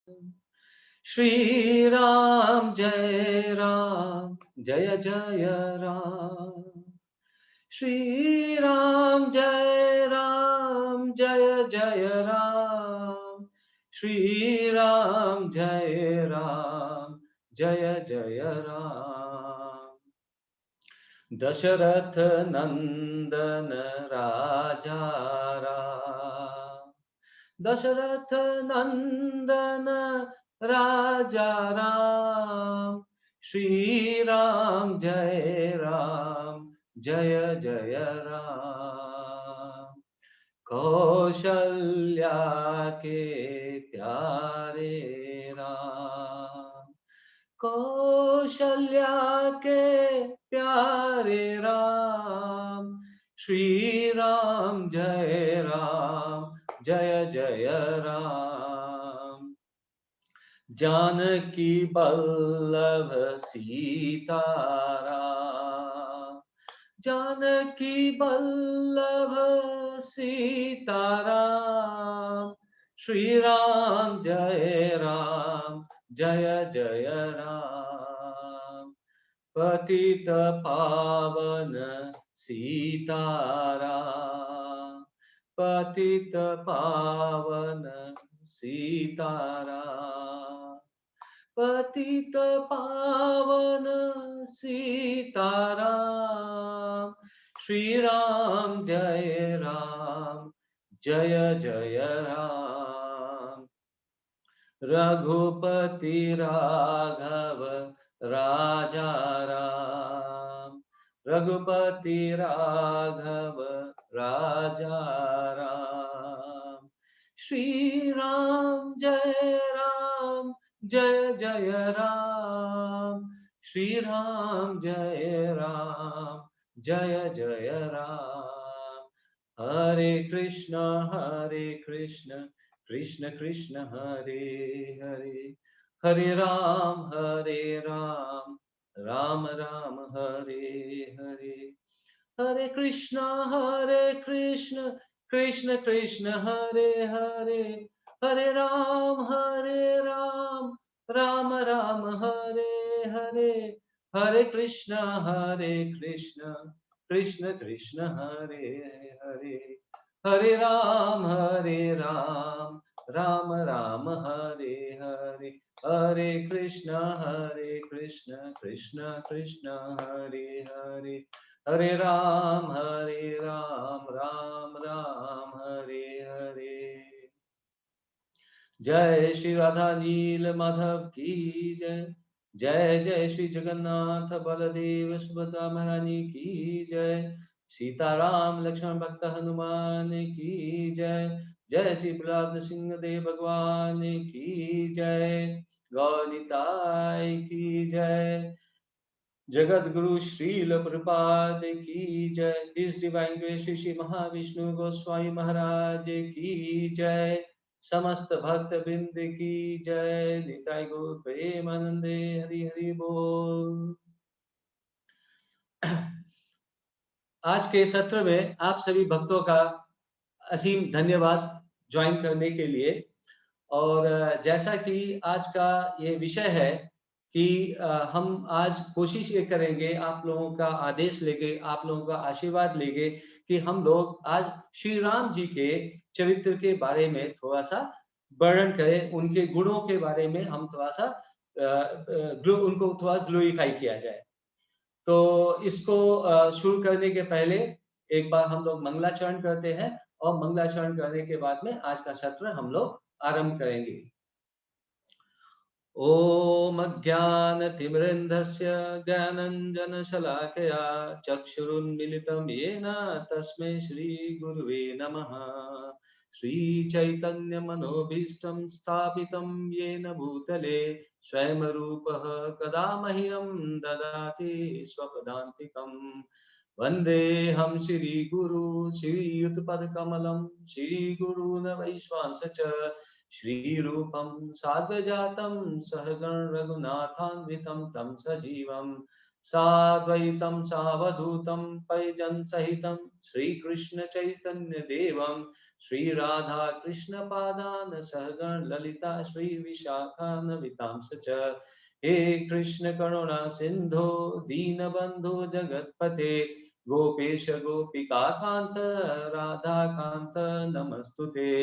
श्री राम जय जय राम। श्री राम जय जय राम। श्री राम जय जय राम। दशरथ नंदन राजा राम। दशरथ नंदन राजा राम। श्री राम जय जय राम। कौशल्या के प्यारे राम। कौशल्या के प्यारे राम। श्री राम जय जय राम। जानकी बल्लभ सीताराम। जानकी बल्लभ सीताराम। श्री राम जय जय राम। पतित पावन सीताराम। पतित पावन सीताराम। पतित पावन सीताराम। श्री राम जय जय राम। रघुपति राघव राजा राम। रघुपति राघव राजा राम। श्री राम जय जय राम। श्री राम जय जय राम। हरे कृष्ण कृष्ण कृष्ण हरे हरे। हरे राम राम राम हरे हरे। हरे कृष्ण कृष्ण कृष्ण हरे हरे। हरे राम राम राम हरे हरे। हरे कृष्ण कृष्ण कृष्ण हरे हरे। हरे राम राम राम हरे हरे। हरे कृष्ण कृष्ण कृष्ण हरे हरे। हरे राम राम राम हरे हरे। जय श्री राधा नील माधव की जय। जय जय श्री जगन्नाथ बलदेव सुभद्रा महारानी की जय। सीताराम लक्ष्मण भक्त हनुमान की जय। जय श्री प्रहलाद सिंह देव भगवान की जय। गौरीताई की जय। जगत गुरु श्रील प्रभुपाद की जय। His divine grace Shri Shri Mahavishnu Goswami Maharaj की जय। समस्त भक्त बिंद की जय। निताय गौर प्रेमानंदे हरि हरि बोल। आज के सत्र में आप सभी भक्तों का असीम धन्यवाद ज्वाइन करने के लिए। और जैसा कि आज का ये विषय है कि हम आज कोशिश ये करेंगे, आप लोगों का आदेश लेके, आप लोगों का आशीर्वाद लेके कि हम लोग आज श्री राम जी के चरित्र के बारे में थोड़ा सा वर्णन करें। उनके गुणों के बारे में हम थोड़ा सा उनको थोड़ा ग्लोरीफाई किया जाए। तो इसको शुरू करने के पहले एक बार हम लोग मंगलाचरण करते हैं और मंगलाचरण करने के बाद में आज का सत्र हम लोग आरंभ करेंगे। ओम अज्ञानतिमिरन्धस्य ज्ञानञ्जनशलाकया चक्षुरुन्मिलितं येन तस्मै श्रीगुरुवे नमः। श्रीचैतन्यमनोभीष्टं स्थापितं येन भूतले स्वयं रूपः कदा मह्यं ददाति स्वपदान्तिकम्। वन्देऽहं श्रीगुरु श्रीयुतपदकमलं श्रीगुरून् वैश्वांस च श्रीरूपं साग्रजातं सहगण रघुनाथान्वितं तं सजीवं साद्वैतं सावधूतं परिजनसहितं श्रीकृष्ण चैतन्य देवं श्री राधा कृष्ण पादान सहगण ललिता श्री विशाखान्वितांश्च च। हे कृष्ण करुणा सिंधो दीनबंधो जगत्पते गोपेश गोपिका कांत राधा कांत नमस्तुते।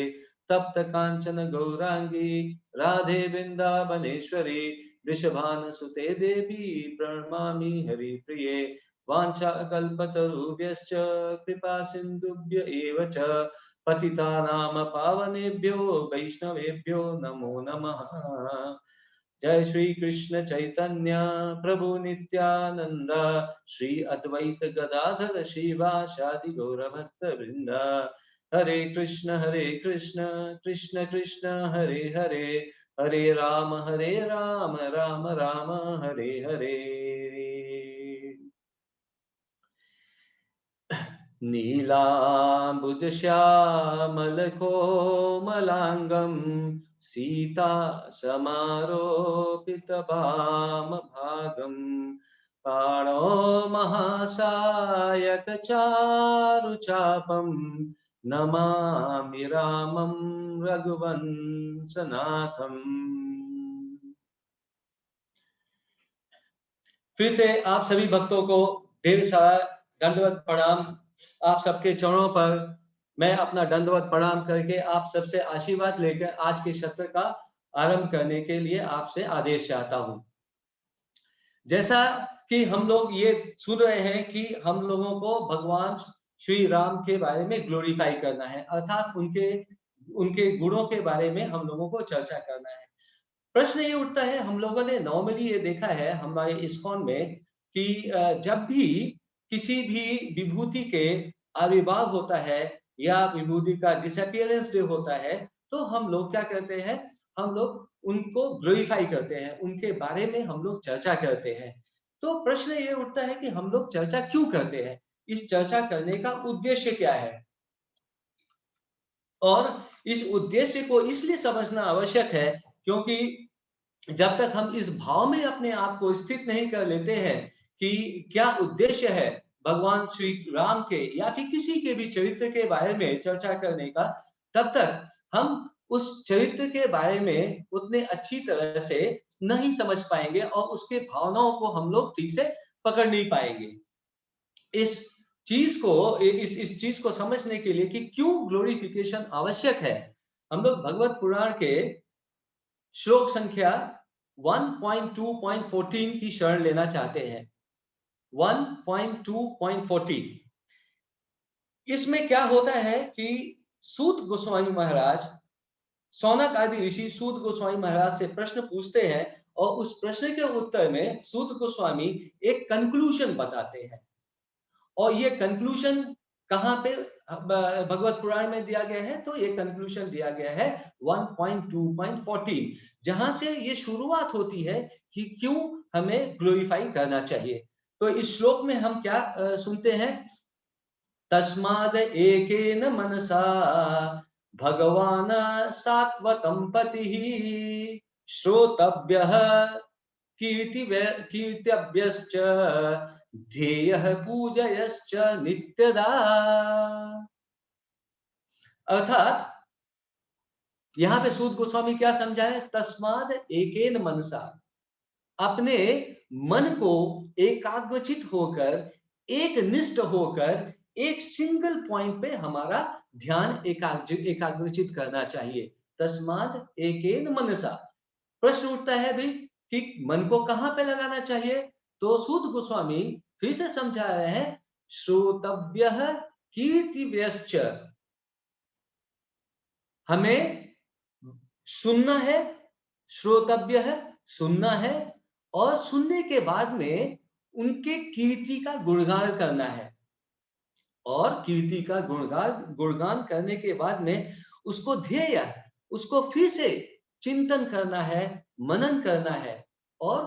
तप्त कांचन गौरांगी राधे वृंदावनेश्वरी वृषभानुसुते देवी प्रणमामि हरिप्रिये। वाञ्छाकल्पतरुभ्यश्च कृपा सिन्धुभ्य एव च पतितानां पावनेभ्यो वैष्णवेभ्यो नमो नमः। जय श्री कृष्ण चैतन्य प्रभु नित्यानंद श्री अद्वैत गदाधर श्रीवासादि गौरभक्त वृंद। हरे कृष्ण कृष्ण कृष्ण हरे हरे, हरे राम राम राम हरे हरे। नीलाम्बुज श्यामल कोमलांगं सीता समारोपित वामभागं पाणौ महासायक चारुचापं नमामि रामं रघुवंशनाथं। फिर से आप सभी भक्तों को ढेर सारा दंडवत प्रणाम। आप सबके चरणों पर मैं अपना दंडवत प्रणाम करके आप सबसे आशीर्वाद लेकर आज के सत्र का आरंभ करने के लिए आपसे आदेश चाहता हूं। जैसा कि हम लोग ये सुन रहे हैं कि हम लोगों को भगवान श्री राम के बारे में ग्लोरीफाई करना है, अर्थात उनके उनके गुणों के बारे में हम लोगों को चर्चा करना है। प्रश्न ये उठता है, हम लोगों ने नॉर्मली ये देखा है हमारे इस्कॉन में कि जब भी किसी भी विभूति के आविर्भाव होता है या विभूति का डिसअपियरेंस डे होता है, तो हम लोग क्या करते हैं, हम लोग उनको ग्लोरीफाई करते हैं, उनके बारे में हम लोग चर्चा करते हैं। तो प्रश्न ये उठता है कि हम लोग चर्चा क्यों करते हैं, इस चर्चा करने का उद्देश्य क्या है, और इस उद्देश्य को इसलिए समझना आवश्यक है क्योंकि जब तक हम इस भाव में अपने आप को स्थित नहीं कर लेते हैं कि क्या उद्देश्य है भगवान श्री राम के या फिर किसी के भी चरित्र के बारे में चर्चा करने का, तब तक हम उस चरित्र के बारे में उतने अच्छी तरह से नहीं समझ पाएंगे और उसके भावनाओं को हम लोग ठीक से पकड़ नहीं पाएंगे। इस इस चीज को समझने के लिए कि क्यों ग्लोरिफिकेशन आवश्यक है, हम लोग भगवत पुराण के श्लोक संख्या 1.2.14 की शरण लेना चाहते हैं। 1.2.14 इसमें क्या होता है कि सूत गोस्वामी महाराज, सौनक आदि ऋषि सूत गोस्वामी महाराज से प्रश्न पूछते हैं और उस प्रश्न के उत्तर में सूत गोस्वामी एक कंक्लूजन बताते हैं। और ये कंक्लूजन कहाँ पे भगवत पुराण में दिया गया है, तो ये कंक्लूजन दिया गया है 1.2.14, जहां से ये शुरुआत होती है कि क्यों हमें ग्लोरीफाई करना चाहिए। तो इस श्लोक में हम क्या सुनते हैं, तस्माद एकेन मनसा भगवान सात्वतं पतिः श्रोतव्यः कीर्तिव्यश्च ध्येयः पूजयश्च नित्यदा। अर्थात यहाँ पे सूत गोस्वामी क्या समझाए, तस्माद एकेन मनसा, अपने मन को एकाग्रचित होकर, एक निष्ठ होकर, एक सिंगल पॉइंट पे हमारा ध्यान एकाग्रचित करना चाहिए। तस्माद एकेन मनसा, प्रश्न उठता है भी कि मन को कहां पे लगाना चाहिए, तो सूत गोस्वामी फिर से समझा रहे हैं, श्रोतव्यः कीर्तिव्यश्च, हमें सुनना है, श्रोतव्य है, सुनना है, और सुनने के बाद में उनके कीर्ति का गुणगान करना है, और कीर्ति का गुणगान करने के बाद में उसको ध्येय, उसको फिर से चिंतन करना है, मनन करना है, और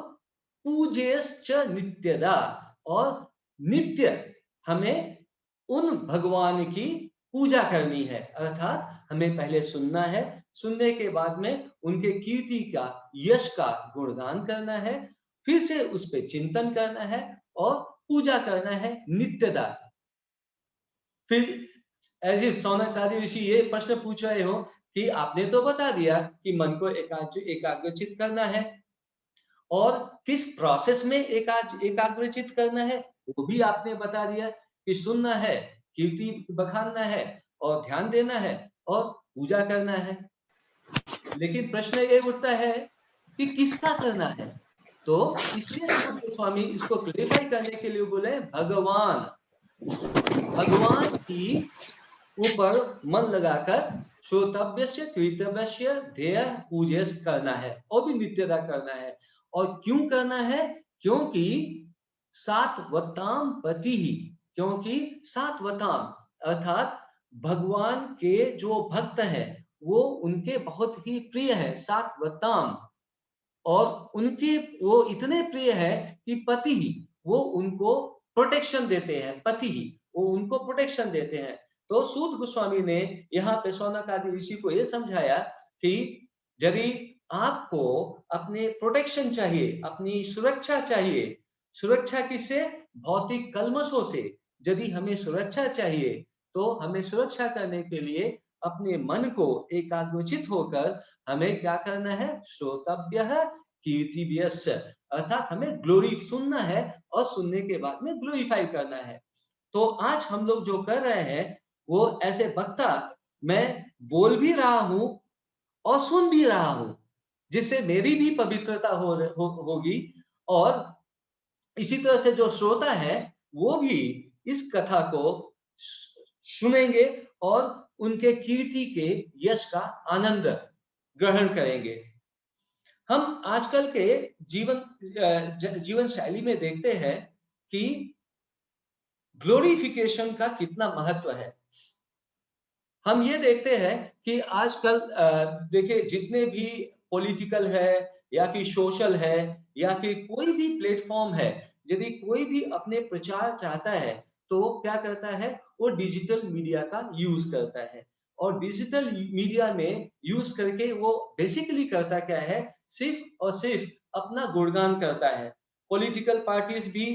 पूज्यश्च नित्यदा, और नित्य हमें उन भगवान की पूजा करनी है। अर्थात हमें पहले सुनना है, सुनने के बाद में उनके कीर्ति का, यश का गुणगान करना है, फिर से उस पर चिंतन करना है और पूजा करना है नित्यदा। फिर एज इफ सौनक आदि ऋषि ये प्रश्न पूछ रहे हो कि आपने तो बता दिया कि मन को एकाग्रचित करना है, और किस प्रोसेस में एकाग्रचित करना है वो भी आपने बता दिया कि सुनना है, कीर्ति बखानना है, और ध्यान देना है, और पूजा करना है। लेकिन प्रश्न ये उठता है कि किसका करना है? तो इसलिए सुत गोस्वामी इसको क्लेरिफाई करने के लिए बोले भगवान, भगवान की ऊपर मन लगाकर श्रोतव्यस्य कृतव्यस्य ध्येय पूज्य करना है, और भी नित्यता करना है। और क्यों करना है? क्योंकि सात्वताम पति ही, क्योंकि सात्वताम अर्थात भगवान के जो भक्त हैं वो उनके बहुत ही प्रिय है, सात्वताम। और उनके वो इतने प्रिय है कि पति ही वो उनको प्रोटेक्शन देते हैं, पति ही वो उनको प्रोटेक्शन देते हैं। तो सूत गोस्वामी ने यहाँ पे शौनक आदि ऋषि को ये समझाया कि यदि आपको अपने प्रोटेक्शन चाहिए, अपनी सुरक्षा चाहिए, सुरक्षा किससे? भौतिक कल्मशों से। यदि हमें सुरक्षा चाहिए तो हमें सुरक्षा करने के लिए अपने मन को एकाग्रचित होकर हमें क्या करना है? श्रोतव्य कीर्तिव्यस्य, अर्थात हमें ग्लोरी सुनना है, और सुनने के बाद में ग्लोरीफाई करना है। तो आज हम लोग जो कर रहे हैं वो ऐसे वक्ता, मैं बोल भी रहा हूं और सुन भी रहा हूं, जिससे मेरी भी पवित्रता होगी, और इसी तरह से जो श्रोता है वो भी इस कथा को सुनेंगे और उनके कीर्ति के यश का आनंद ग्रहण करेंगे। हम आजकल के जीवन शैली में देखते हैं कि ग्लोरिफिकेशन का कितना महत्व है। हम ये देखते हैं कि आजकल देखिए जितने भी पॉलिटिकल है या फिर सोशल है या फिर कोई भी प्लेटफॉर्म है, यदि कोई भी अपने प्रचार चाहता है तो वो क्या करता है? वो डिजिटल मीडिया का यूज करता है। और डिजिटल मीडिया में यूज करके वो बेसिकली करता क्या है? सिर्फ और सिर्फ अपना गुणगान करता है। पॉलिटिकल पार्टीज भी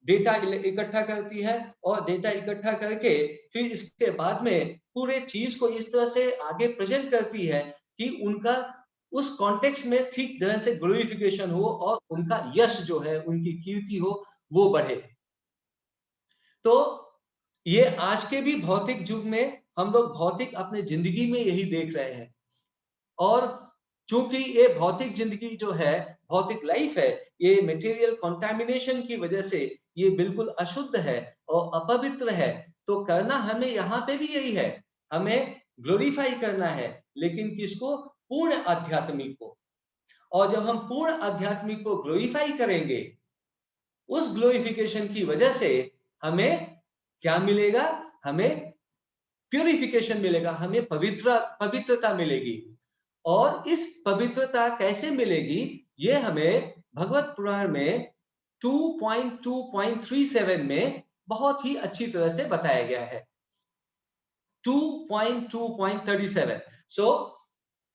डेटा इकट्ठा करती है, और डेटा इकट्ठा करके फिर इसके बाद में पूरे चीज को इस तरह से आगे प्रेजेंट करती है कि उनका उस कॉन्टेक्स्ट में ठीक तरह से ग्लोरिफिकेशन हो, और उनका यश जो है, उनकी कीर्ति हो, वो बढ़े। तो ये आज के भी भौतिक युग में हम लोग भौतिक अपने जिंदगी में यही देख रहे हैं। और चूंकि ये भौतिक जिंदगी जो है, भौतिक लाइफ है, ये मटेरियल कंटामिनेशन की वजह से ये बिल्कुल अशुद्ध है और अपवित्र है। तो करना हमें यहाँ पे भी यही है, हमें ग्लोरीफाई करना है, लेकिन किसको? पूर्ण आध्यात्मिक को। और जब हम पूर्ण आध्यात्मिक को ग्लोरीफाई करेंगे, उस ग्लोरिफिकेशन की वजह से हमें क्या मिलेगा? हमें प्यूरिफिकेशन मिलेगा, हमें पवित्रता मिलेगी। और इस पवित्रता कैसे मिलेगी? ये हमें भगवत पुराण में 2.2.37 में बहुत ही अच्छी तरह से बताया गया है। 2.2.37। सो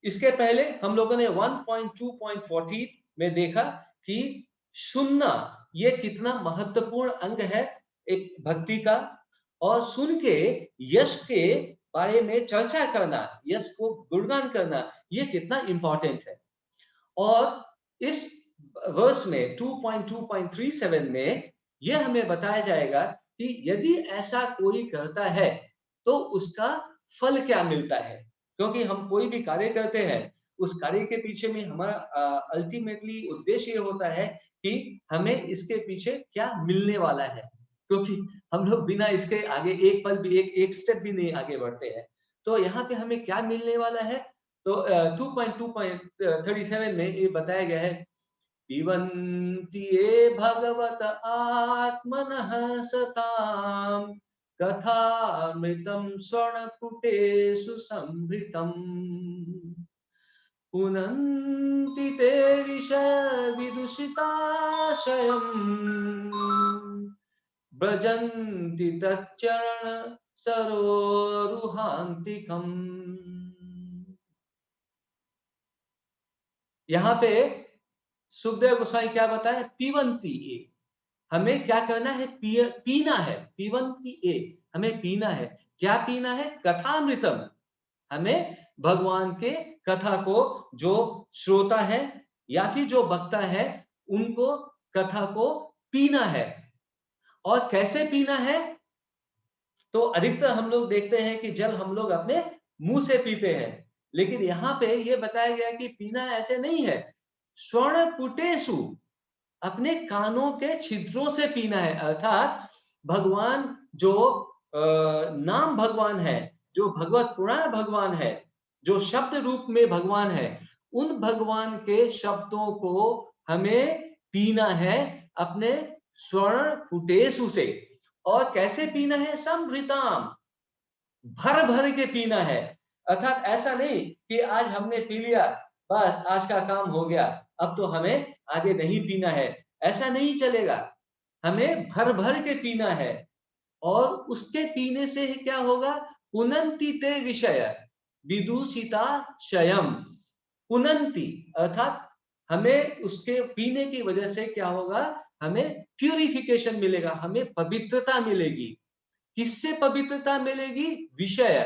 इसके पहले हम लोगों ने 1.2.40 में देखा कि सुनना ये कितना महत्वपूर्ण अंग है एक भक्ति का, और सुन के यश के बारे में चर्चा करना, यश को गुणगान करना, ये कितना इंपॉर्टेंट है। और इस वर्स में 2.2.37 में यह हमें बताया जाएगा कि यदि ऐसा कोई करता है तो उसका फल क्या मिलता है। क्योंकि हम कोई भी कार्य करते हैं, उस कार्य के पीछे में हमारा अल्टीमेटली उद्देश्य ये होता है कि हमें इसके पीछे क्या मिलने वाला है। क्योंकि हम लोग बिना इसके आगे एक पल भी, एक स्टेप भी नहीं आगे बढ़ते हैं। तो यहाँ पे हमें क्या मिलने वाला है? तो 2.2.37 में ये बताया गया है, पिबन्ति ये भगवत आत्मनः सताम कथामृतं स्वर्णपुटेषु संभृतम् पुनन्ति ते विदुषिताशयम् व्रजन्ति तच्चरण सरोरुहान्तिकम्। यहाँ पे सुखदेव गोस्वामी क्या बताया? पीवंती ए, हमें क्या करना है? पीना है। पीवंती ए, हमें पीना है। क्या पीना है? कथामृतम। हमें भगवान के कथा को जो श्रोता है या फिर जो वक्ता है, उनको कथा को पीना है। और कैसे पीना है? तो अधिकतर हम लोग देखते हैं कि जल हम लोग अपने मुंह से पीते हैं, लेकिन यहाँ पे ये बताया गया कि पीना ऐसे नहीं है। स्वर्ण पुटेसु, अपने कानों के छिद्रों से पीना है। अर्थात भगवान जो नाम भगवान है, जो भगवत पुराण भगवान है, जो शब्द रूप में भगवान है, उन भगवान के शब्दों को हमें पीना है अपने स्वर्ण पुटेसु से। और कैसे पीना है? समृताम, भर भर के पीना है। अर्थात ऐसा नहीं कि आज हमने पी लिया, बस आज का काम हो गया, अब तो हमें आगे नहीं पीना है, ऐसा नहीं चलेगा। हमें भर भर के पीना है। और उसके पीने से क्या होगा? पुनंति ते विषय विदुषिता शयम। पुनंति अर्थात हमें उसके पीने की वजह से क्या होगा? हमें प्यूरिफिकेशन मिलेगा, हमें पवित्रता मिलेगी। किससे पवित्रता मिलेगी? विषय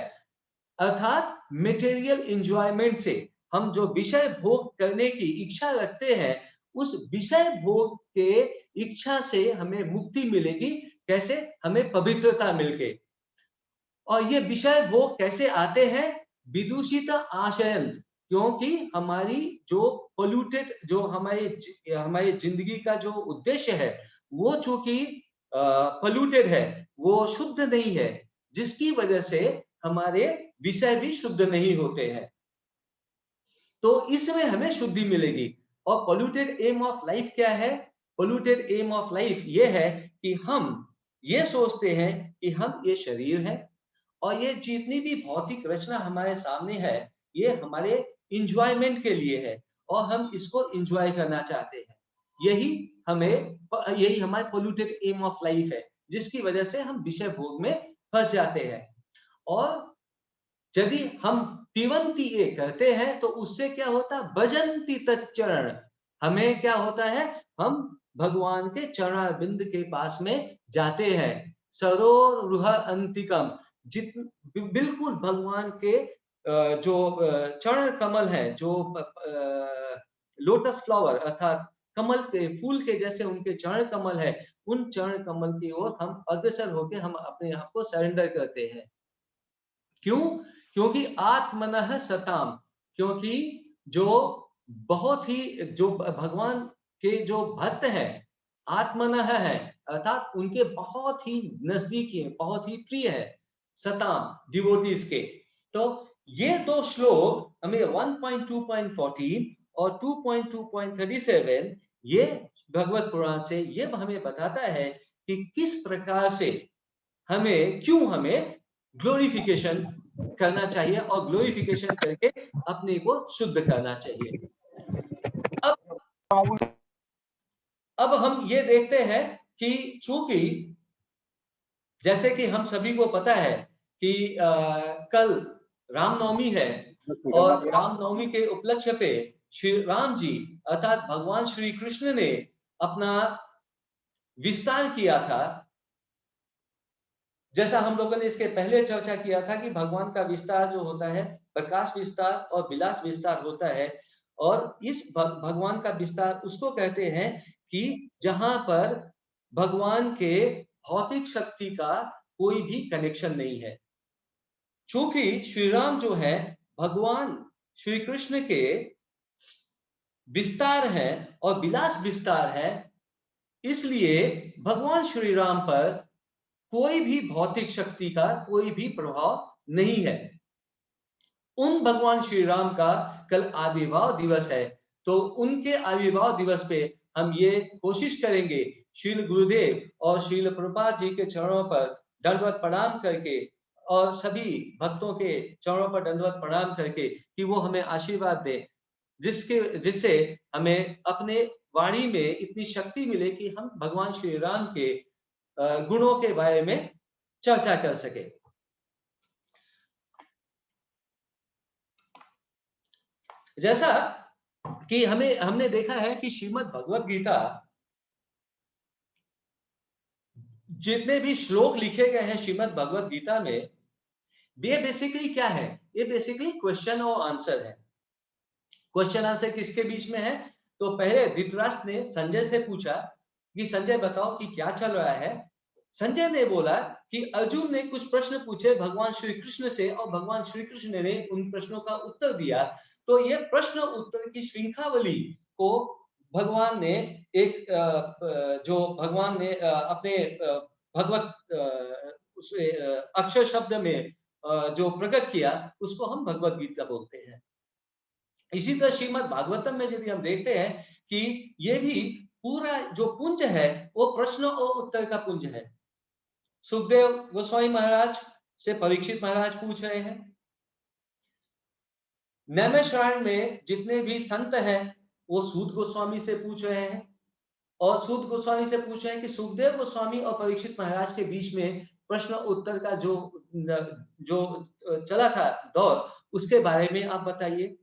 अर्थात मटेरियल एंजॉयमेंट से। हम जो विषय भोग करने की इच्छा रखते हैं, उस विषय भोग के इच्छा से हमें मुक्ति मिलेगी। कैसे? हमें पवित्रता मिलके। और ये विषय भोग कैसे आते हैं? विदूषित आशयन, क्योंकि हमारी जो पोल्यूटेड, जो हमारी जिंदगी का जो उद्देश्य है, वो चूंकि पोल्यूटेड है, वो शुद्ध नहीं है, जिसकी वजह से हमारे विषय भी शुद्ध नहीं होते हैं। तो इसमें हमें शुद्धि मिलेगी। और पोल्यूटेड एम ऑफ लाइफ क्या है? पोल्यूटेड एम ऑफ लाइफ ये है कि हम ये सोचते हैं कि हम ये शरीर है, और ये जितनी भी भौतिक रचना हमारे सामने है, ये हमारे इंजॉयमेंट के लिए है, और हम इसको इंजॉय करना चाहते हैं। यही यही हमारे पोल्यूटेड एम ऑफ लाइफ है, जिसकी वजह से हम विषय भोग में फंस जाते हैं। और यदि हम पिबंती ए करते हैं, तो उससे क्या होता है? भजंती तच्चरण, हमें क्या होता है? हम भगवान के चरणारविंद के पास में जाते हैं। सरोरुह अंतिकम, बिल्कुल भगवान के जो चरण कमल है, जो लोटस फ्लावर अर्थात कमल के फूल के जैसे उनके चरण कमल है, उन चरण कमल की ओर हम अग्रसर होकर हम अपने आप को सरेंडर करते हैं। क्यों? क्योंकि आत्मनः सताम, क्योंकि जो बहुत ही जो भगवान के जो भक्त हैं, आत्मनः है, अर्थात उनके बहुत ही नजदीकी है, बहुत ही प्रिय है। सताम डिवोटीज के। तो ये दो श्लोक हमें 1.2.14 और 2.2.37 ये भगवत पुराण से ये हमें बताता है कि किस प्रकार से हमें ग्लोरिफिकेशन करना चाहिए, और ग्लोरिफिकेशन करके अपने को शुद्ध करना चाहिए। अब हम ये देखते हैं कि चूंकि जैसे कि हम सभी को पता है कि कल रामनवमी है, और रामनवमी के उपलक्ष्य पे श्री राम जी अर्थात भगवान श्री कृष्ण ने अपना विस्तार किया था। जैसा हम लोगों ने इसके पहले चर्चा किया था कि भगवान का विस्तार जो होता है, प्रकाश विस्तार और विलास विस्तार होता है। और इस भगवान का विस्तार उसको कहते हैं कि जहां पर भगवान के भौतिक शक्ति का कोई भी कनेक्शन नहीं है। चूंकि श्री राम जो है भगवान श्री कृष्ण के विस्तार है और विलास विस्तार है, इसलिए भगवान श्री राम पर कोई भी भौतिक शक्ति का कोई भी प्रभाव नहीं है। उन भगवान श्री राम का कल आविर्भाव दिवस है, तो उनके आविर्भाव दिवस पे हम ये कोशिश करेंगे श्रील गुरुदेव और श्रील प्रभुपाद जी के चरणों पर दंडवत प्रणाम करके, और सभी भक्तों के चरणों पर दंडवत प्रणाम करके कि वो हमें आशीर्वाद दे, जिससे हमें अपने वाणी में इतनी शक्ति मिले कि हम भगवान श्री राम के गुणों के बारे में चर्चा कर सके। जैसा कि हमने देखा है कि श्रीमद् भगवत गीता जितने भी श्लोक लिखे गए हैं श्रीमद् भगवत गीता में, ये बेसिकली क्या है? ये बेसिकली क्वेश्चन और आंसर है। क्वेश्चन आंसर किसके बीच में है? तो पहले धृतराष्ट्र ने संजय से पूछा कि संजय बताओ कि क्या चल रहा है। संजय ने बोला कि अर्जुन ने कुछ प्रश्न पूछे भगवान श्री कृष्ण से और भगवान श्री कृष्ण ने उन प्रश्नों का उत्तर दिया। तो ये प्रश्न उत्तर की श्रृंखलावली को भगवान ने एक जो भगवान ने अपने भगवत उसे अक्षर शब्द में जो प्रकट किया, उसको हम भगवत गीता बोलते हैं। इसी तरह श्रीमद् भागवतम में यदि हम देखते हैं कि ये भी पूरा जो पुंज है वो प्रश्न और उत्तर का पुंज है। सुखदेव गोस्वामी महाराज से परीक्षित महाराज पूछ रहे हैं। नैमिषारण्य में जितने भी संत हैं वो सूत गोस्वामी से पूछ रहे हैं और सूत गोस्वामी से पूछ रहे हैं कि सुखदेव गोस्वामी और परीक्षित महाराज के बीच में प्रश्न उत्तर का जो चला था दौर, उसके बारे में आप बताइए।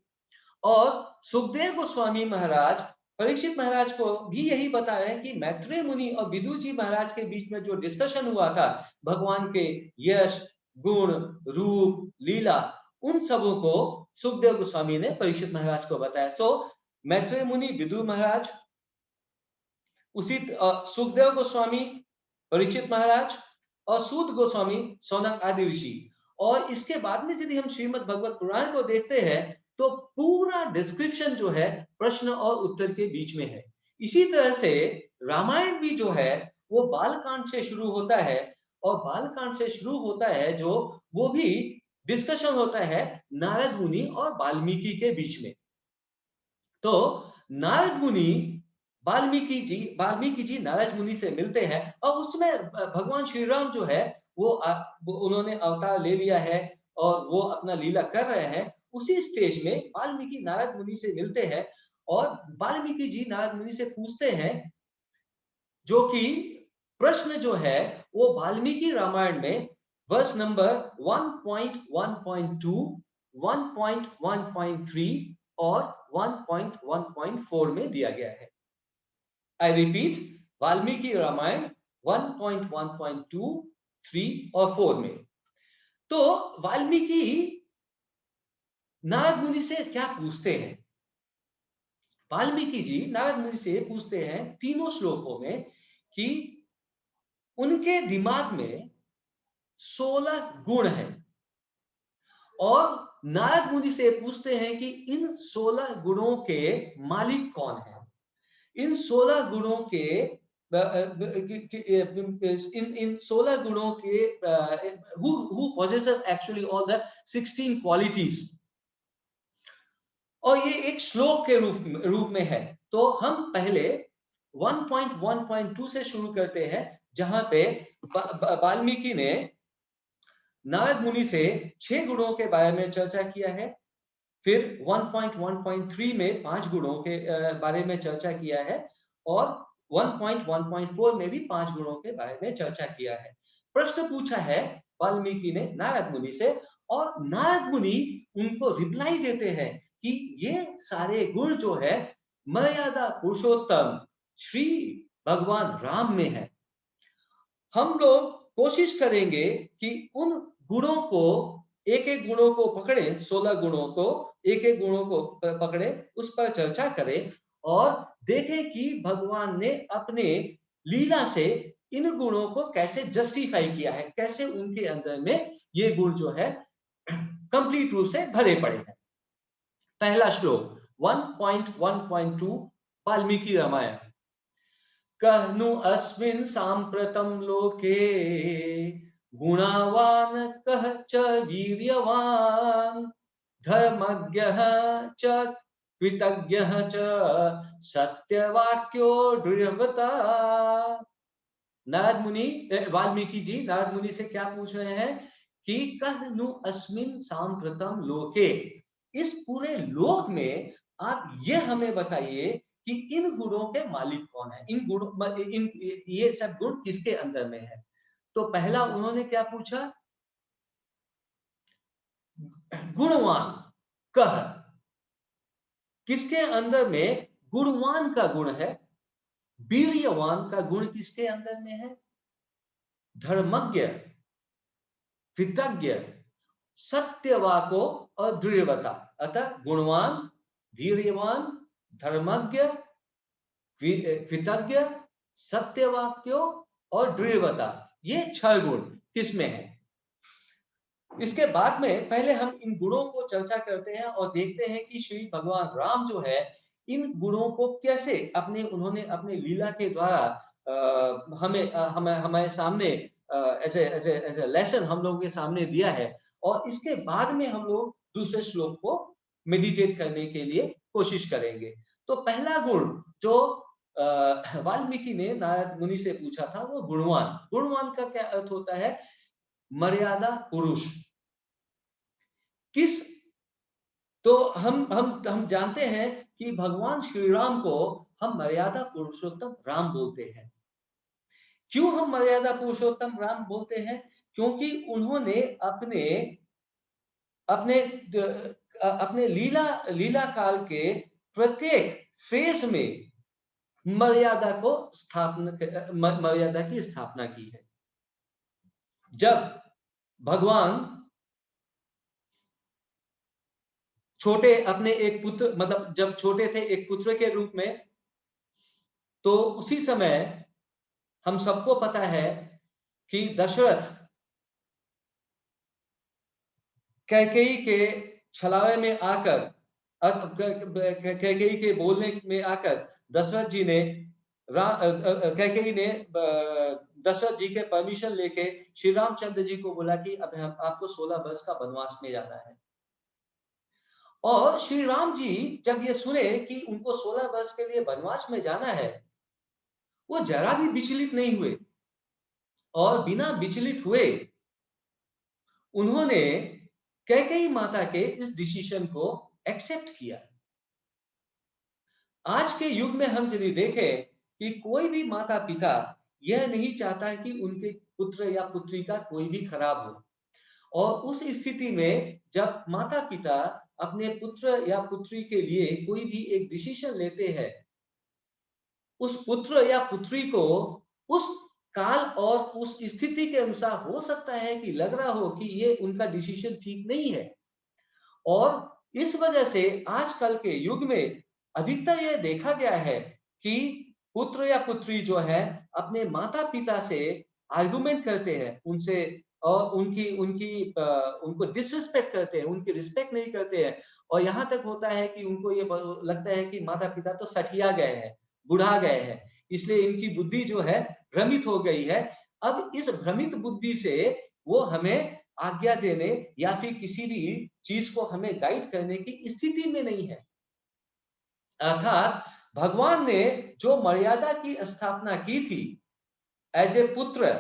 और सुखदेव गोस्वामी महाराज परीक्षित महाराज को भी यही बता रहे हैं कि मैत्रेय मुनि और विदुर जी महाराज के बीच में जो डिस्कशन हुआ था भगवान के यश, गुण, रूप, लीला, उन सबों को सुखदेव गोस्वामी ने परीक्षित महाराज को बताया। सो मैत्रेय मुनि, विदुर महाराज, उसी सुखदेव गोस्वामी, परीक्षित महाराज और सूत गोस्वामी, सौनक आदि ऋषि। और इसके बाद में यदि हम श्रीमद् भगवत पुराण को देखते हैं तो पूरा डिस्क्रिप्शन जो है प्रश्न और उत्तर के बीच में है। इसी तरह से रामायण भी जो है वो बालकांड से शुरू होता है और बालकांड से शुरू होता है जो वो भी डिस्कशन होता है नारद मुनि और वाल्मीकि के बीच में। तो नारद मुनि वाल्मीकि जी नारद मुनि से मिलते हैं और उसमें भगवान श्री राम जो है वो उन्होंने अवतार ले लिया है और वो अपना लीला कर रहे हैं। उसी स्टेज में वाल्मीकि नारद मुनि से मिलते हैं और वाल्मीकि जी नारद मुनि से पूछते हैं, जो कि प्रश्न जो है वो वाल्मीकि रामायण में वर्स नंबर 1.1.2, 1.1.3 और 1.1.4 में दिया गया है। आई रिपीट, वाल्मीकि रामायण 1.1.2, 3 और 4 में। तो वाल्मीकि नारद मुनि से क्या पूछते हैं? वाल्मीकि जी नारद मुनि से पूछते हैं तीनों श्लोकों में कि उनके दिमाग में 16 गुण हैं और नारद मुनि से पूछते हैं कि इन 16 गुणों के मालिक कौन है। इन 16 गुणों के इन 16 गुणों के who possesses actually all the 16 qualities। और ये एक श्लोक के रूप में है। तो हम पहले 1.1.2 से शुरू करते हैं जहां पे वाल्मीकि ने नारद मुनि से 6 गुणों के बारे में चर्चा किया है। फिर 1.1.3 में 5 गुणों के बारे में चर्चा किया है और 1.1.4 में भी 5 गुणों के बारे में चर्चा किया है। प्रश्न पूछा है वाल्मीकि ने नारद मुनि से और नारद मुनि उनको रिप्लाई देते हैं कि ये सारे गुण जो है मर्यादा पुरुषोत्तम श्री भगवान राम में है। हम लोग कोशिश करेंगे कि उन गुणों को एक-एक गुणों को पकड़े, 16 गुणों को एक-एक गुणों को पकड़े, उस पर चर्चा करें और देखें कि भगवान ने अपने लीला से इन गुणों को कैसे जस्टिफाई किया है, कैसे उनके अंदर में ये गुण जो है कंप्लीट रूप से भरे पड़े हैं। पहला श्लोक 1.1.2 वाल्मीकि रामायण। कहनु अस्मिन् साम्प्रतं लोके गुणावान कह च वीर्यवान धर्मज्ञः च कृतज्ञः च सत्यवाक्यो दृढ़व्रता। नारद मुनि वाल्मीकि जी नारद मुनि से क्या पूछ रहे हैं कि कहनु अस्मिन् साम्प्रतं लोके, इस पूरे लोक में आप ये हमें बताइए कि इन गुणों के मालिक कौन है, इन गुणों इन ये सब गुण किसके अंदर में है। तो पहला उन्होंने क्या पूछा, गुणवान कह, किसके अंदर में गुणवान का गुण है, वीर्यवान का गुण किसके अंदर में है, धर्मज्ञ, कृतज्ञ सत्यवाको और दृढ़वता। अतः गुणवान, वीर्यवान, धर्मज्ञ, कृतज्ञ, सत्यवाक्यो और दृढ़वता, ये 6 गुण किसमें है। इसके बाद में पहले हम इन गुणों को चर्चा करते हैं और देखते हैं कि श्री भगवान राम जो है इन गुणों को कैसे उन्होंने अपने लीला के द्वारा हमारे सामने ऐसे ऐसे ऐसे लेसन हम लोगों के सामने दिया है। और इसके बाद में हम लोग दूसरे श्लोक को मेडिटेट करने के लिए कोशिश करेंगे। तो पहला गुण जो वाल्मीकि ने नारद मुनि से पूछा था वो गुणवान। गुणवान का क्या अर्थ होता है? मर्यादा पुरुष। किस तो हम जानते हैं कि भगवान श्री राम को हम मर्यादा पुरुषोत्तम राम बोलते हैं। क्यों हम मर्यादा पुरुषोत्तम राम बोलते हैं? क्योंकि उन्होंने अपने अपने अपने लीला काल के प्रत्येक फेज में मर्यादा की स्थापना की है। जब भगवान छोटे अपने एक पुत्र मतलब जब छोटे थे एक पुत्र के रूप में, तो उसी समय हम सबको पता है कि दशरथ कैकेयी के छलावे में आकर कैकेयी के बोलने में आकर दशरथ जी ने कैकेयी ने दशरथ जी के परमिशन लेके श्री रामचंद्र जी को बोला कि अब आपको 16 वर्ष का वनवास में जाना है। और श्री राम जी जब ये सुने कि उनको 16 वर्ष के लिए वनवास में जाना है, वो जरा भी विचलित नहीं हुए और बिना विचलित हुए उन्होंने कैकेयी माता के इस डिसीजन को एक्सेप्ट किया। आज के युग में हम यदि देखें कि कोई भी माता पिता यह नहीं चाहता कि उनके पुत्र या पुत्री का कोई भी खराब हो, और उस स्थिति में जब माता पिता अपने पुत्र या पुत्री के लिए कोई भी एक डिसीजन लेते हैं, उस पुत्र या पुत्री को उस काल और उस स्थिति के अनुसार हो सकता है कि लग रहा हो कि ये उनका डिसीजन ठीक नहीं है। और इस वजह से आजकल के युग में अधिकतर यह देखा गया है कि पुत्र या पुत्री जो है अपने माता पिता से आर्गुमेंट करते हैं उनसे, और उनको डिसरिस्पेक्ट करते हैं, उनकी रिस्पेक्ट नहीं करते हैं। और यहाँ तक होता है कि उनको ये लगता है कि माता पिता तो सठिया गए हैं, बुढ़ा गए हैं, इसलिए इनकी बुद्धि जो है भ्रमित हो गई है। अब इस भ्रमित बुद्धि से वो हमें आज्ञा देने या फिर किसी भी चीज को हमें गाइड करने की स्थिति में नहीं है। अर्थात भगवान ने जो मर्यादा की स्थापना की थी एज ए पुत्र,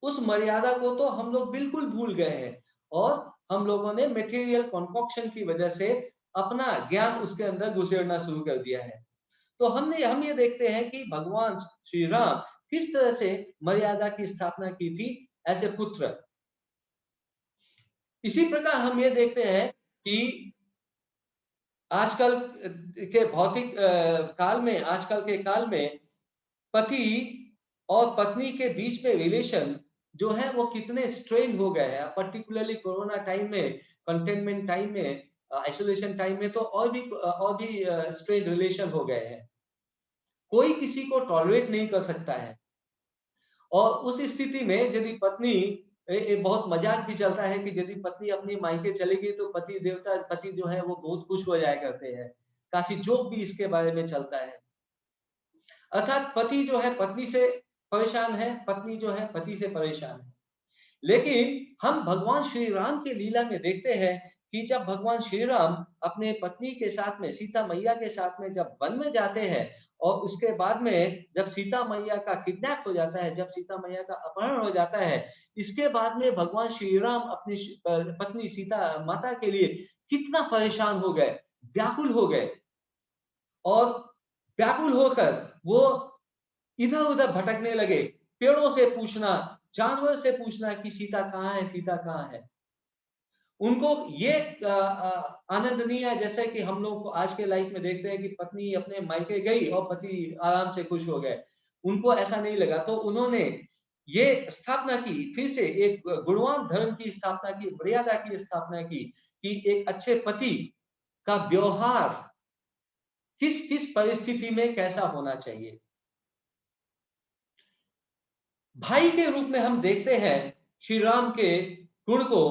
उस मर्यादा को तो हम लोग बिल्कुल भूल गए हैं और हम लोगों ने मटेरियल कॉन्कॉक्शन की वजह से अपना ज्ञान उसके अंदर घुसेड़ना शुरू कर दिया है। तो हम ये देखते हैं कि भगवान श्री राम किस तरह से मर्यादा की स्थापना की थी एज ए पुत्र। इसी प्रकार हम ये देखते हैं कि आजकल के भौतिक आजकल के काल में पति और पत्नी के बीच में रिलेशन जो है वो कितने स्ट्रेन हो गए हैं, पर्टिकुलरली कोरोना टाइम में, कंटेनमेंट टाइम में, आइसोलेशन टाइम में तो और भी स्ट्रेन रिलेशन हो गए हैं। कोई किसी को टॉलरेट नहीं कर सकता है। और उस स्थिति में यदि पत्नी बहुत मजाक भी चलता है कि यदि पत्नी अपनी मायके चलेगी तो पति जो है वो बहुत खुश हो जाया करते हैं। काफी जोक भी इसके बारे में चलता है। अर्थात पति जो है पत्नी से परेशान है, पत्नी जो है पति से परेशान है। लेकिन हम भगवान श्री राम के लीला में देखते हैं कि जब भगवान श्री राम अपने पत्नी के साथ में, सीता मैया के साथ में जब वन में जाते हैं और उसके बाद में जब सीता मैया का किडनैप हो जाता है, जब सीता मैया का अपहरण हो जाता है, इसके बाद में भगवान श्री राम अपनी पत्नी सीता माता के लिए कितना परेशान हो गए, व्याकुल हो गए। और व्याकुल होकर वो इधर-उधर भटकने लगे, पेड़ों से पूछना, जानवर से पूछना कि सीता कहाँ है, सीता कहाँ है। उनको ये आनंद नहीं आया जैसे कि हम लोग को आज के लाइफ में देखते हैं कि पत्नी अपने मायके गई और पति आराम से खुश हो गए। उनको ऐसा नहीं लगा, तो उन्होंने ये स्थापना की, फिर से एक गुणवान धर्म की स्थापना की, मर्यादा की स्थापना की, कि एक अच्छे पति का व्यवहार किस किस परिस्थिति में कैसा होना चाहिए। भाई के रूप में हम देखते हैं श्री राम के गुण को,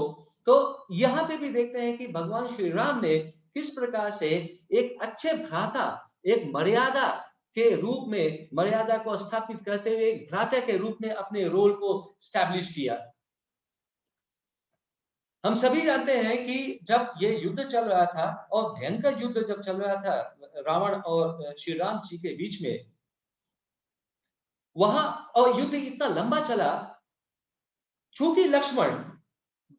तो यहाँ पे भी देखते हैं कि भगवान श्री राम ने किस प्रकार से एक अच्छे भ्राता, एक मर्यादा के रूप में, मर्यादा को स्थापित करते हुए एक भ्राता के रूप में अपने रोल को स्टैब्लिश किया। हम सभी जानते हैं कि जब ये युद्ध चल रहा था, और भयंकर युद्ध जब चल रहा था रावण और श्री राम जी के बीच में, वहां और युद्ध इतना लंबा चला, चूंकि लक्ष्मण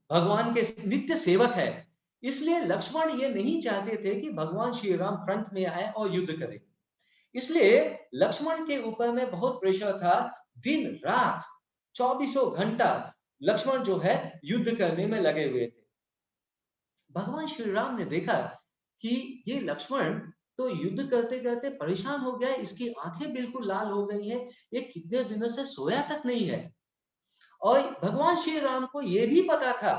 भगवान के नित्य सेवक है, इसलिए लक्ष्मण ये नहीं चाहते थे कि भगवान श्री राम फ्रंट में आए और युद्ध करें। इसलिए लक्ष्मण के ऊपर में बहुत प्रेशर था, दिन रात 24 घंटा लक्ष्मण जो है युद्ध करने में लगे हुए थे। भगवान श्री राम ने देखा कि ये लक्ष्मण तो युद्ध करते करते परेशान हो गया है, इसकी आंखें बिल्कुल लाल हो गई हैं, ये कितने दिनों से सोया तक नहीं है। और भगवान श्री राम को ये भी पता था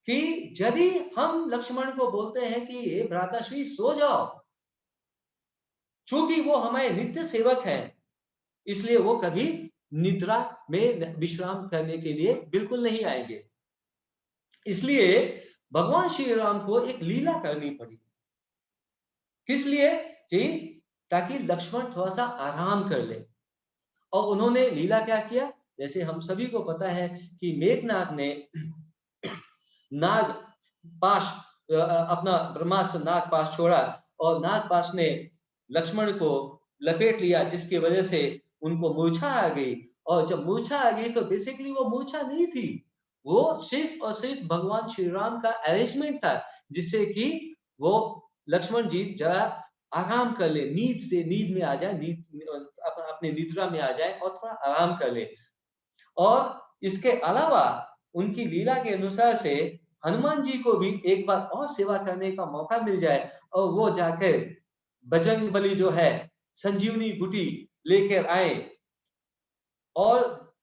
कि यदि हम लक्ष्मण को बोलते हैं कि हे भ्राताश्री सो जाओ, चूंकि वो हमारे नित्य सेवक हैं, इसलिए वो कभी निद्रा में विश्राम करने के लिए बिल्कुल नहीं आएंगे। इसलिए भगवान श्री राम को एक लीला करनी पड़ी। किस लिए? कि ताकि लक्ष्मण थोड़ा सा आराम कर ले। और उन्होंने लीला क्या किया? जैसे हम सभी को पता है कि मेघनाद ने नाग पाश अपना ब्रह्मास्त्र नाग पाश छोड़ा, और नाग पाश ने लक्ष्मण को लपेट लिया, जिसकी वजह से उनको मूर्छा आ गई। और जब मूर्छा आ गई तो बेसिकली वो मूर्छा नहीं थी, वो सिर्फ और सिर्फ भगवान श्री राम का अरेंजमेंट था, जिससे कि वो लक्ष्मण जी जरा आराम कर ले, नींद में आ जाए, अपने निद्रा में आ जाए और थोड़ा आराम कर ले। और इसके अलावा उनकी लीला के अनुसार से हनुमान जी को भी एक बार और सेवा करने का मौका मिल जाए, और वो जाकर बजरंगबली जो है संजीवनी बूटी लेकर आए। और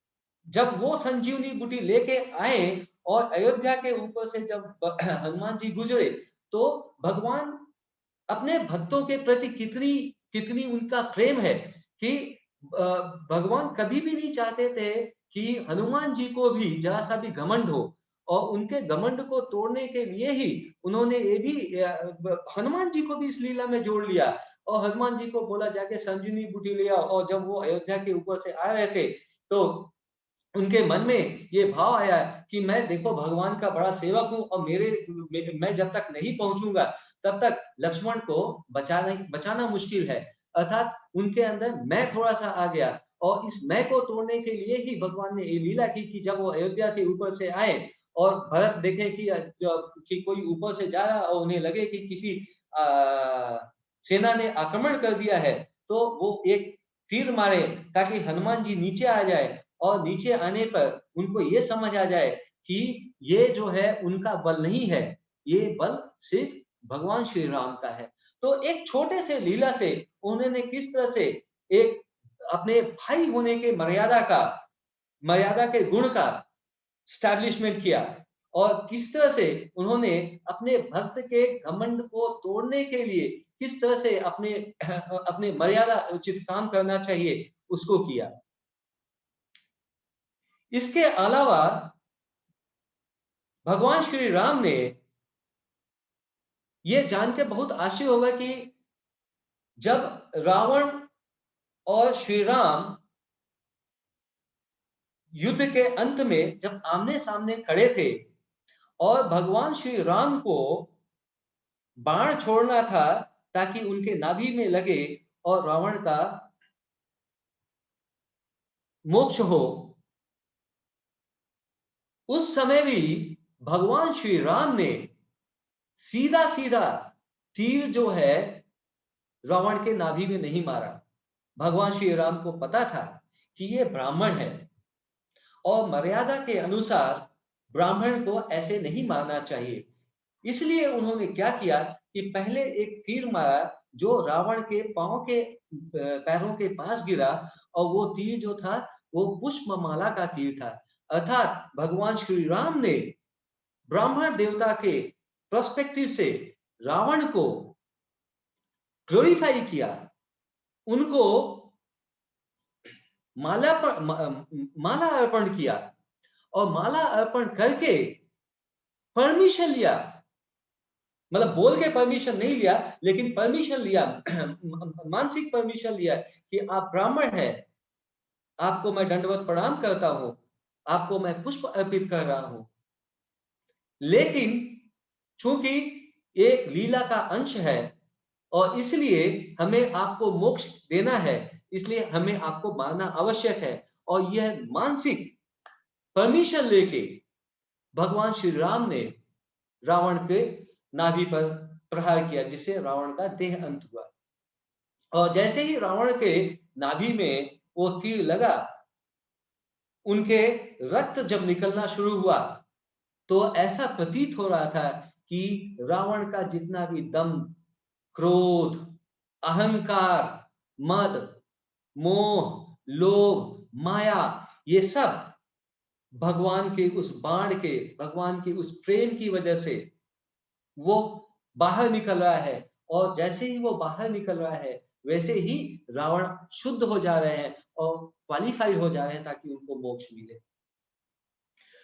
जब वो संजीवनी बूटी लेके आए और अयोध्या के ऊपर से जब हनुमान जी गुजरे, तो भगवान अपने भक्तों के प्रति कितनी कितनी उनका प्रेम है कि भगवान कभी भी नहीं चाहते थे कि हनुमान जी को भी जरा सा भी घमंड हो, और उनके घमंड को तोड़ने के लिए ही उन्होंने ये भी हनुमान जी को भी इस लीला में जोड़ लिया। और हनुमान जी को बोला जाके संजीवनी बूटी लिया, और जब वो अयोध्या के ऊपर से आ रहे थे, तो उनके मन में ये भाव आया कि मैं देखो भगवान का बड़ा सेवक हूँ, और मैं जब तक नहीं पहुंचूंगा तब तक लक्ष्मण को बचाना मुश्किल है। अर्थात उनके अंदर मैं थोड़ा सा आ गया, और इस मैं को तोड़ने के लिए ही भगवान ने ये लीला की कि जब वो अयोध्या के ऊपर से आए और भरत देखे कि कोई ऊपर से जा रहा, और उन्हें लगे कि किसी सेना ने आक्रमण कर दिया है, तो वो एक तीर मारे ताकि हनुमान जी नीचे आ जाए, और नीचे आने पर उनको ये समझ आ जाए कि ये जो है उनका बल नहीं है, ये बल सिर्फ भगवान श्री राम का है। तो एक छोटे से लीला से उन्होंने किस तरह से एक अपने भाई होने के मर्यादा के गुण का स्टैब्लिशमेंट किया, और किस तरह से उन्होंने अपने भक्त के घमंड को तोड़ने के लिए किस तरह से अपने अपने मर्यादा उचित काम करना चाहिए उसको किया। इसके अलावा भगवान श्री राम ने ये जान के बहुत आश्चर्य होगा कि जब रावण और श्री राम युद्ध के अंत में जब आमने सामने खड़े थे, और भगवान श्री राम को बाण छोड़ना था ताकि उनके नाभि में लगे और रावण का मोक्ष हो, उस समय भी भगवान श्री राम ने सीधा सीधा तीर जो है रावण के नाभि में नहीं मारा। भगवान श्री राम को पता था कि ये ब्राह्मण है, और मर्यादा के अनुसार ब्राह्मण को ऐसे नहीं मारना चाहिए। इसलिए उन्होंने क्या किया कि पहले एक तीर मारा जो रावण के पांव के पैरों के पास गिरा, और वो तीर जो था वो पुष्पमाला का तीर था। अर्थात भगवान श्री राम ने ब्राह्मण देवता के पर्सपेक्टिव से रावण को ग्लोरीफाई किया, उनको माला अर्पण किया और माला अर्पण करके परमिशन लिया, मतलब बोल के परमिशन नहीं लिया, लेकिन परमिशन लिया, मानसिक परमिशन लिया कि आप ब्राह्मण हैं, आपको मैं दंडवत प्रणाम करता हूं, आपको मैं पुष्प अर्पित कर रहा हूं, लेकिन चूंकि एक लीला का अंश है और इसलिए हमें आपको मोक्ष देना है, इसलिए हमें आपको मारना आवश्यक है। और यह मानसिक परमिशन लेके भगवान श्री राम ने रावण के नाभि पर प्रहार किया, जिससे रावण का देह अंत हुआ। और जैसे ही रावण के नाभि में वो तीर लगा, उनके रक्त जब निकलना शुरू हुआ, तो ऐसा प्रतीत हो रहा था कि रावण का जितना भी दम, क्रोध, अहंकार, मद, मोह, लोभ, माया, ये सब भगवान के उस बाण के, भगवान के उस प्रेम की वजह से वो बाहर निकल रहा है। और जैसे ही वो बाहर निकल रहा है, वैसे ही रावण शुद्ध हो जा रहे हैं और क्वालिफाई हो जा रहे हैं ताकि उनको मोक्ष मिले।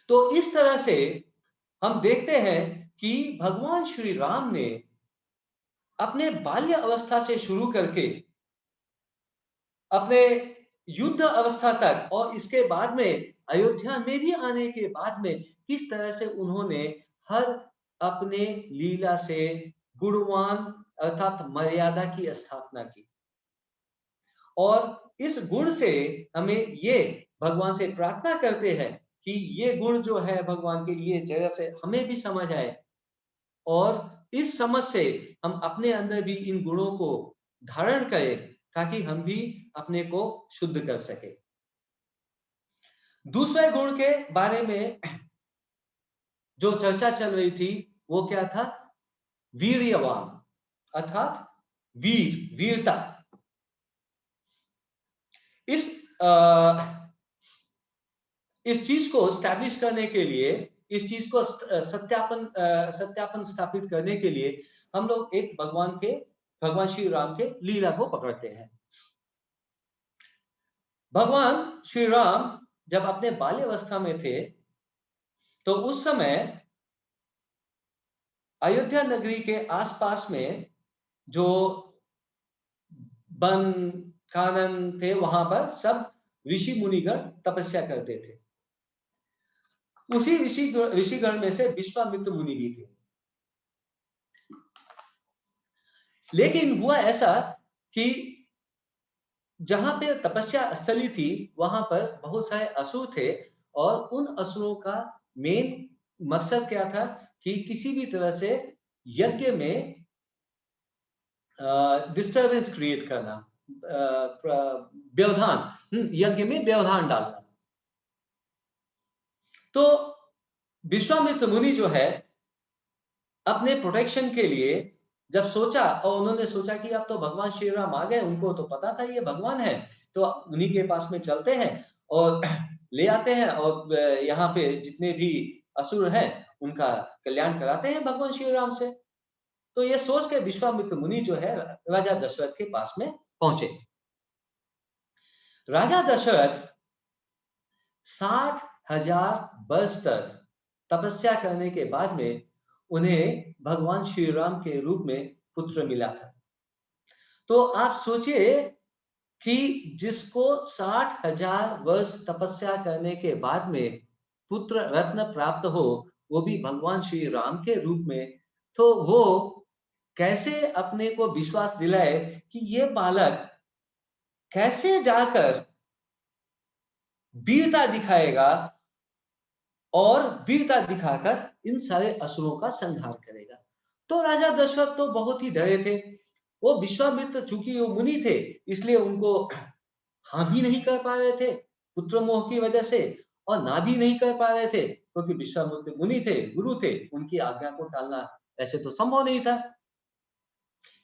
तो इस तरह से हम देखते हैं कि भगवान श्री राम ने अपने बाल्य अवस्था से शुरू करके अपने युद्ध अवस्था तक और इसके बाद में अयोध्या में भी आने के बाद में किस तरह से उन्होंने हर अपने लीला से गुणवान अर्थात मर्यादा की स्थापना की। और इस गुण से हमें ये भगवान से प्रार्थना करते हैं कि ये गुण जो है भगवान के, ये जगह से हमें भी समझ आए और इस समझ से हम अपने अंदर भी इन गुणों को धारण करें ताकि हम भी अपने को शुद्ध कर सके। दूसरे गुण के बारे में जो चर्चा चल रही थी वो क्या था? वीर्यवान, अर्थात वीरता। इस इस चीज को स्टैब्लिश करने के लिए, इस चीज को सत्यापन स्थापित करने के लिए हम लोग एक भगवान श्री राम के लीला को पकड़ते हैं। भगवान श्री राम जब अपने बाल्यावस्था में थे, तो उस समय अयोध्या नगरी के आसपास में जो वन कानन थे, वहां पर सब ऋषि मुनिगण तपस्या करते थे। उसी ऋषिगण में से विश्वामित्र मुनि भी थे। लेकिन हुआ ऐसा कि जहां पे तपस्या स्थली थी, वहां पर बहुत सारे असुर थे और उन असुरों का मेन मकसद क्या था कि किसी भी तरह से यज्ञ में डिस्टरबेंस क्रिएट करना, व्यवधान, यज्ञ में व्यवधान डालना। तो विश्वामित्र मुनि जो है अपने प्रोटेक्शन के लिए जब सोचा, और उन्होंने सोचा कि अब तो भगवान श्री राम आ गए, उनको तो पता था ये भगवान है, तो उन्हीं के पास में चलते हैं और ले आते हैं और यहाँ पे जितने भी असुर हैं उनका कल्याण कराते हैं भगवान श्री राम से। तो ये सोच के विश्वामित्र मुनि जो है राजा दशरथ के पास में पहुंचे। राजा दशरथ 60,000 वर्ष तक तपस्या करने के बाद में उन्हें भगवान श्री राम के रूप में पुत्र मिला था। तो आप सोचिए कि जिसको 60,000 वर्ष तपस्या करने के बाद में पुत्र रत्न प्राप्त हो, वो भी भगवान श्री राम के रूप में, तो वो कैसे अपने को विश्वास दिलाए कि ये बालक कैसे जाकर वीरता दिखाएगा और वीरता दिखाकर इन सारे असुरों का संहार करेगा। तो राजा दशरथ तो बहुत ही डरे थे। वो विश्वामित्र चूंकि वो मुनि थे, इसलिए उनको हाँ भी नहीं कर पा रहे थे पुत्र मोह की वजह से, और ना भी नहीं कर पा रहे थे क्योंकि विश्वामित्र मुनि थे, गुरु थे, उनकी आज्ञा को टालना ऐसे तो संभव नहीं था।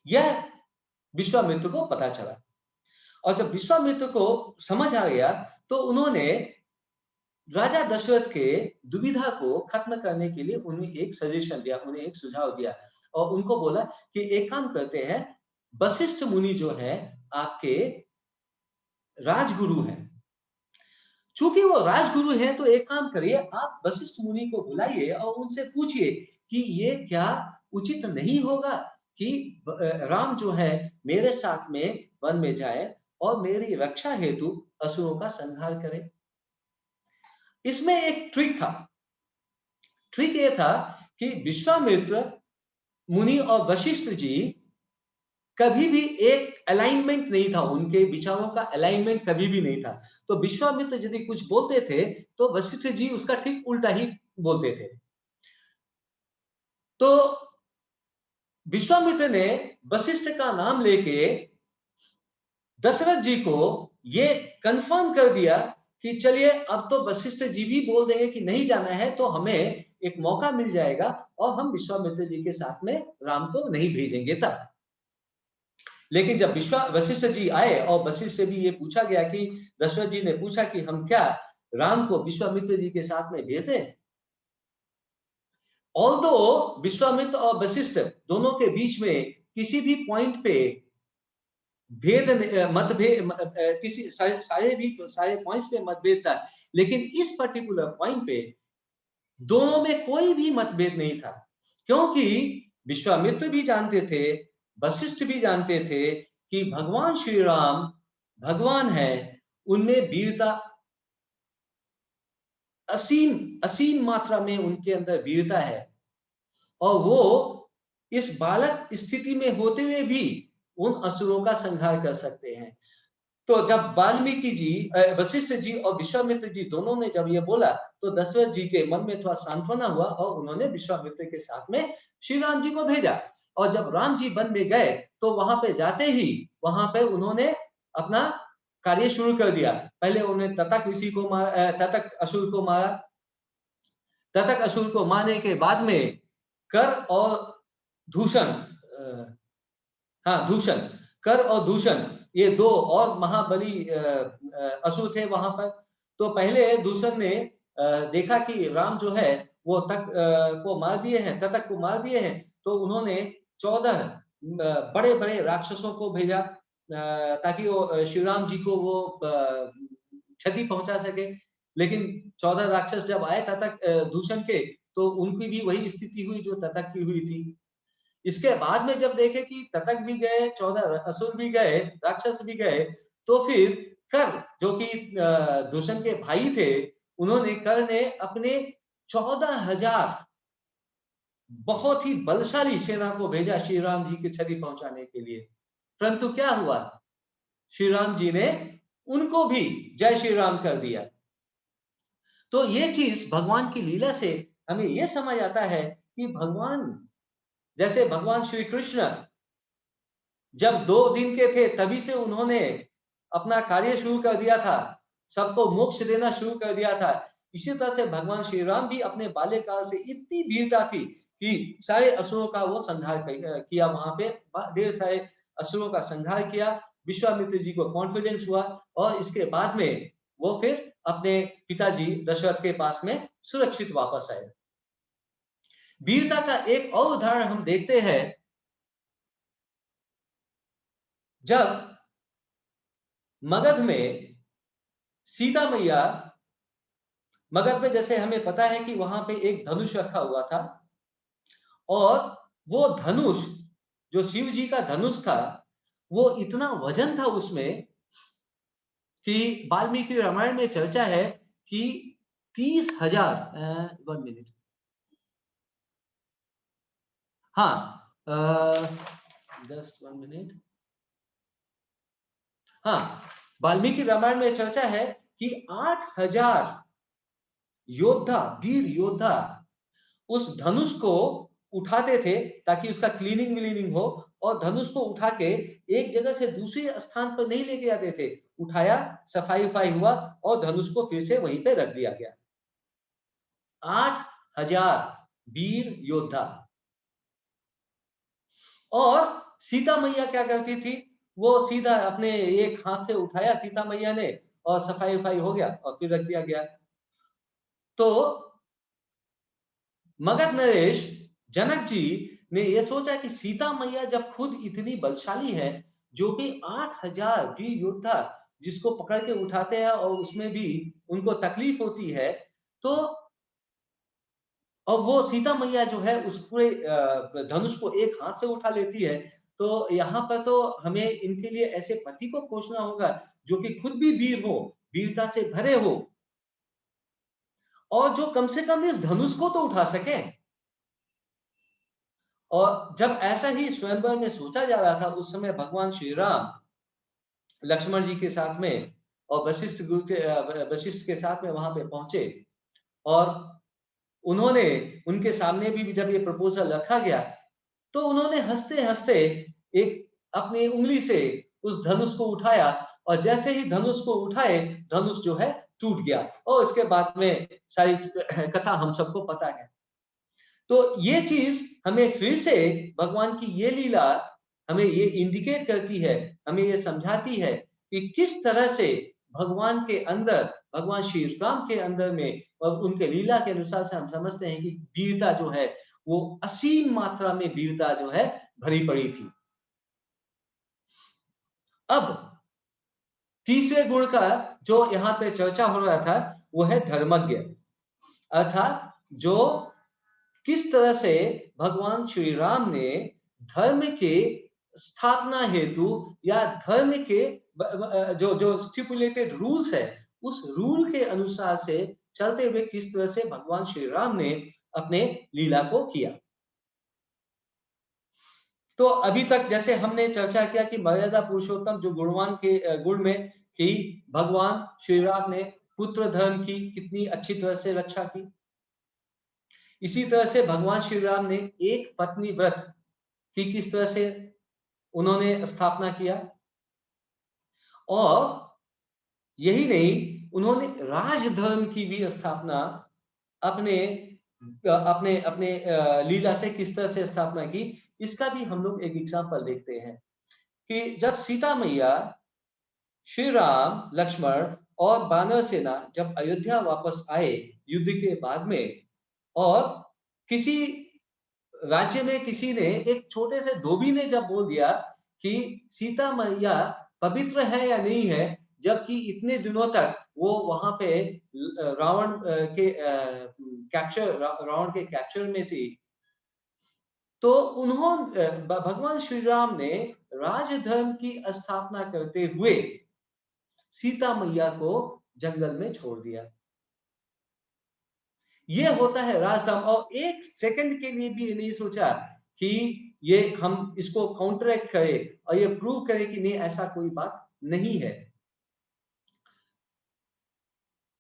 यह विश्वामित्र को पता चला और जब विश्वामित्र को समझ आ गया, तो उन्होंने राजा दशरथ के दुविधा को खत्म करने के लिए उन्हें एक सजेशन दिया, उन्हें एक सुझाव दिया और उनको बोला कि एक काम करते हैं, वशिष्ठ मुनि जो है आपके राजगुरु हैं। चूंकि वो राजगुरु हैं तो एक काम करिए, आप वशिष्ठ मुनि को बुलाइए और उनसे पूछिए कि ये क्या उचित नहीं होगा कि राम जो है मेरे साथ में वन में जाए और मेरी रक्षा हेतु असुरों का संहार करे। इसमें एक ट्रिक था। ट्रिक ये था कि विश्वामित्र मुनि और वशिष्ठ जी कभी भी एक अलाइनमेंट नहीं था, उनके विचारों का अलाइनमेंट कभी भी नहीं था। तो विश्वामित्र यदि कुछ बोलते थे तो वशिष्ठ जी उसका ठीक उल्टा ही बोलते थे। तो विश्वामित्र ने वशिष्ठ का नाम लेके दशरथ जी को ये कंफर्म कर दिया कि चलिए अब तो वशिष्ठ जी भी बोल देंगे कि नहीं जाना है, तो हमें एक मौका मिल जाएगा और हम विश्वामित्र जी के साथ में राम को नहीं भेजेंगे तब। लेकिन जब वशिष्ठ जी आए और वशिष्ठ से भी ये पूछा गया कि दशरथ जी ने पूछा कि हम क्या राम को विश्वामित्र जी के साथ में भेज दें। ऑल्दो विश्वामित्र और वशिष्ठ दोनों के बीच में किसी भी पॉइंट पे भेद मतभेद किसी सारे पॉइंट्स पे मतभेद था, लेकिन इस पर्टिकुलर पॉइंट पे दोनों में कोई भी मतभेद नहीं था, क्योंकि विश्वामित्र भी जानते थे, वशिष्ठ भी जानते थे कि भगवान श्री राम भगवान है, उनमें वीरता असीम असीम मात्रा में उनके अंदर वीरता है और वो इस बालक स्थिति में होते हुए भी उन असुरों का संहार कर सकते हैं। तो जब वाल्मीकि जी वशिष्ठ जी और विश्वामित्र जी दोनों ने जब ये बोला तो दशरथ जी के मन में थोड़ा सांत्वना हुआ और उन्होंने विश्वामित्र के साथ में श्री राम जी को भेजा। और जब राम जी वन में गए तो वहां पे जाते ही वहां पे उन्होंने अपना कार्य शुरू कर दिया। पहले उन्होंने ततक असुर को मारा। ततक असुर को मारने के बाद में कर और दूषण हाँ दूषण, कर और दूषण, ये दो और महाबली असुर थे वहां पर। तो पहले दूषण ने देखा कि राम जो है वो तक को मार दिए हैं, ततक को मार दिए हैं, तो उन्होंने 14 बड़े बड़े राक्षसों को भेजा ताकि वो श्री राम जी को वो क्षति पहुंचा सके। लेकिन 14 राक्षस जब आए ततक दूषण के, तो उनकी भी वही स्थिति हुई जो ततक की हुई थी। इसके बाद में जब देखे कि ततक भी गए, 14 असुर भी गए, राक्षस भी गए, तो फिर कर जो कि दूषण के भाई थे, उन्होंने कर ने अपने 14,000 बहुत ही बलशाली सेना को भेजा श्री राम जी की क्षति पहुंचाने के लिए। परंतु क्या हुआ? श्री राम जी ने उनको भी जय श्री राम कर दिया। तो ये चीज भगवान की लीला से हमें यह समझ आता है कि भगवान, जैसे भगवान श्री कृष्ण जब 2 दिन के थे तभी से उन्होंने अपना कार्य शुरू कर दिया था, सबको मोक्ष देना शुरू कर दिया था। इसी तरह से भगवान श्री राम भी अपने बाल्यकाल से इतनी वीरता थी कि सारे असुरों का वो संहार किया, वहां पे ढेर सारे असुरों का संहार किया। विश्वामित्र जी को कॉन्फिडेंस हुआ और इसके बाद में वो फिर अपने पिताजी दशरथ के पास में सुरक्षित वापस आए। वीरता का एक और उदाहरण हम देखते हैं जब मगध में सीता मैया, मगध में जैसे हमें पता है कि वहां पे एक धनुष रखा हुआ था और वो धनुष जो शिव जी का धनुष था, वो इतना वजन था उसमें कि वाल्मीकि रामायण में चर्चा है कि 30,000 1 मिनट, हाँ जस्ट 1 मिनट, हाँ वाल्मीकि रामायण में चर्चा है कि 8,000 योद्धा, वीर योद्धा उस धनुष को उठाते थे ताकि उसका क्लीनिंग विलीनिंग हो, और धनुष को उठा के एक जगह से दूसरे स्थान पर नहीं लेके जाते थे, उठाया, सफाई वफाई हुआ और धनुष को फिर से वहीं पे रख दिया गया। 8,000 वीर योद्धा। और सीता मैया क्या करती थी, वो सीधा अपने एक हाथ से उठाया सीता मैया ने और सफाई हो गया और फिर रख दिया गया। तो मगध नरेश जनक जी ने यह सोचा कि सीता मैया जब खुद इतनी बलशाली है, जो कि 8,000 वीर योद्धा जिसको पकड़ के उठाते हैं और उसमें भी उनको तकलीफ होती है, तो और वो सीता मैया जो है उस पूरे धनुष को एक हाथ से उठा लेती है, तो यहाँ पर तो हमें इनके लिए ऐसे पति को खोजना होगा जो कि खुद भी वीर हो, वीरता से भरे हो, और जो कम से कम इस धनुष को तो उठा सके। और जब ऐसा ही स्वयंवर में सोचा जा रहा था, उस समय भगवान श्री राम लक्ष्मण जी के साथ में और वशिष्ठ के साथ में वहां पे पहुंचे, और उन्होंने उनके सामने भी जब ये प्रपोजल रखा गया, तो उन्होंने हंसते-हंसते एक अपनी उंगली से उस धनुष को उठाया, और जैसे ही धनुष को उठाए, धनुष जो है टूट गया, और इसके बाद में सारी कथा हम सबको पता है। तो ये चीज हमें फिर से भगवान की ये लीला हमें ये इंडिकेट करती है, हमें ये समझाती है कि किस तरह से भगवान के अंदर, भगवान श्री राम के अंदर में और उनके लीला के अनुसार से हम समझते हैं कि वीरता जो है वो असीम मात्रा में वीरता जो है भरी पड़ी थी। अब तीसरे गुण का जो यहाँ पे चर्चा हो रहा था वो है धर्मज्ञ, अर्थात जो किस तरह से भगवान श्री राम ने धर्म के स्थापना हेतु या धर्म के जो जो स्टिपुलेटेड रूल्स है, उस रूल के अनुसार से चलते हुए किस तरह से भगवान श्री राम ने अपने लीला को किया। तो अभी तक जैसे हमने चर्चा किया कि मर्यादा पुरुषोत्तम जो गुणवान के गुण में कि भगवान श्री राम ने पुत्र धर्म की कितनी अच्छी तरह से रक्षा की। इसी तरह से भगवान श्री राम ने एक पत्नी व्रत की किस तरह से उन्होंने स्थापना किया, और यही नहीं, उन्होंने राजधर्म की भी स्थापना अपने अपने अपने लीला से किस तरह से स्थापना की। इसका भी हम लोग एक एग्जांपल देखते हैं कि जब सीता मैया, श्री राम, लक्ष्मण और बानर सेना जब अयोध्या वापस आए युद्ध के बाद में, और किसी राज्य में किसी ने, एक छोटे से धोबी ने जब बोल दिया कि सीता मैया पवित्र है या नहीं है, जबकि इतने दिनों तक वो वहां पे रावण के कैप्चर में थी, तो उन्होंने भगवान श्री राम ने राजधर्म की स्थापना करते हुए सीता मैया को जंगल में छोड़ दिया। ये होता है राजधर्म, और एक सेकंड के लिए भी नहीं सोचा कि ये हम इसको काउंटरैक्ट करें और ये प्रूव करें कि नहीं, ऐसा कोई बात नहीं है।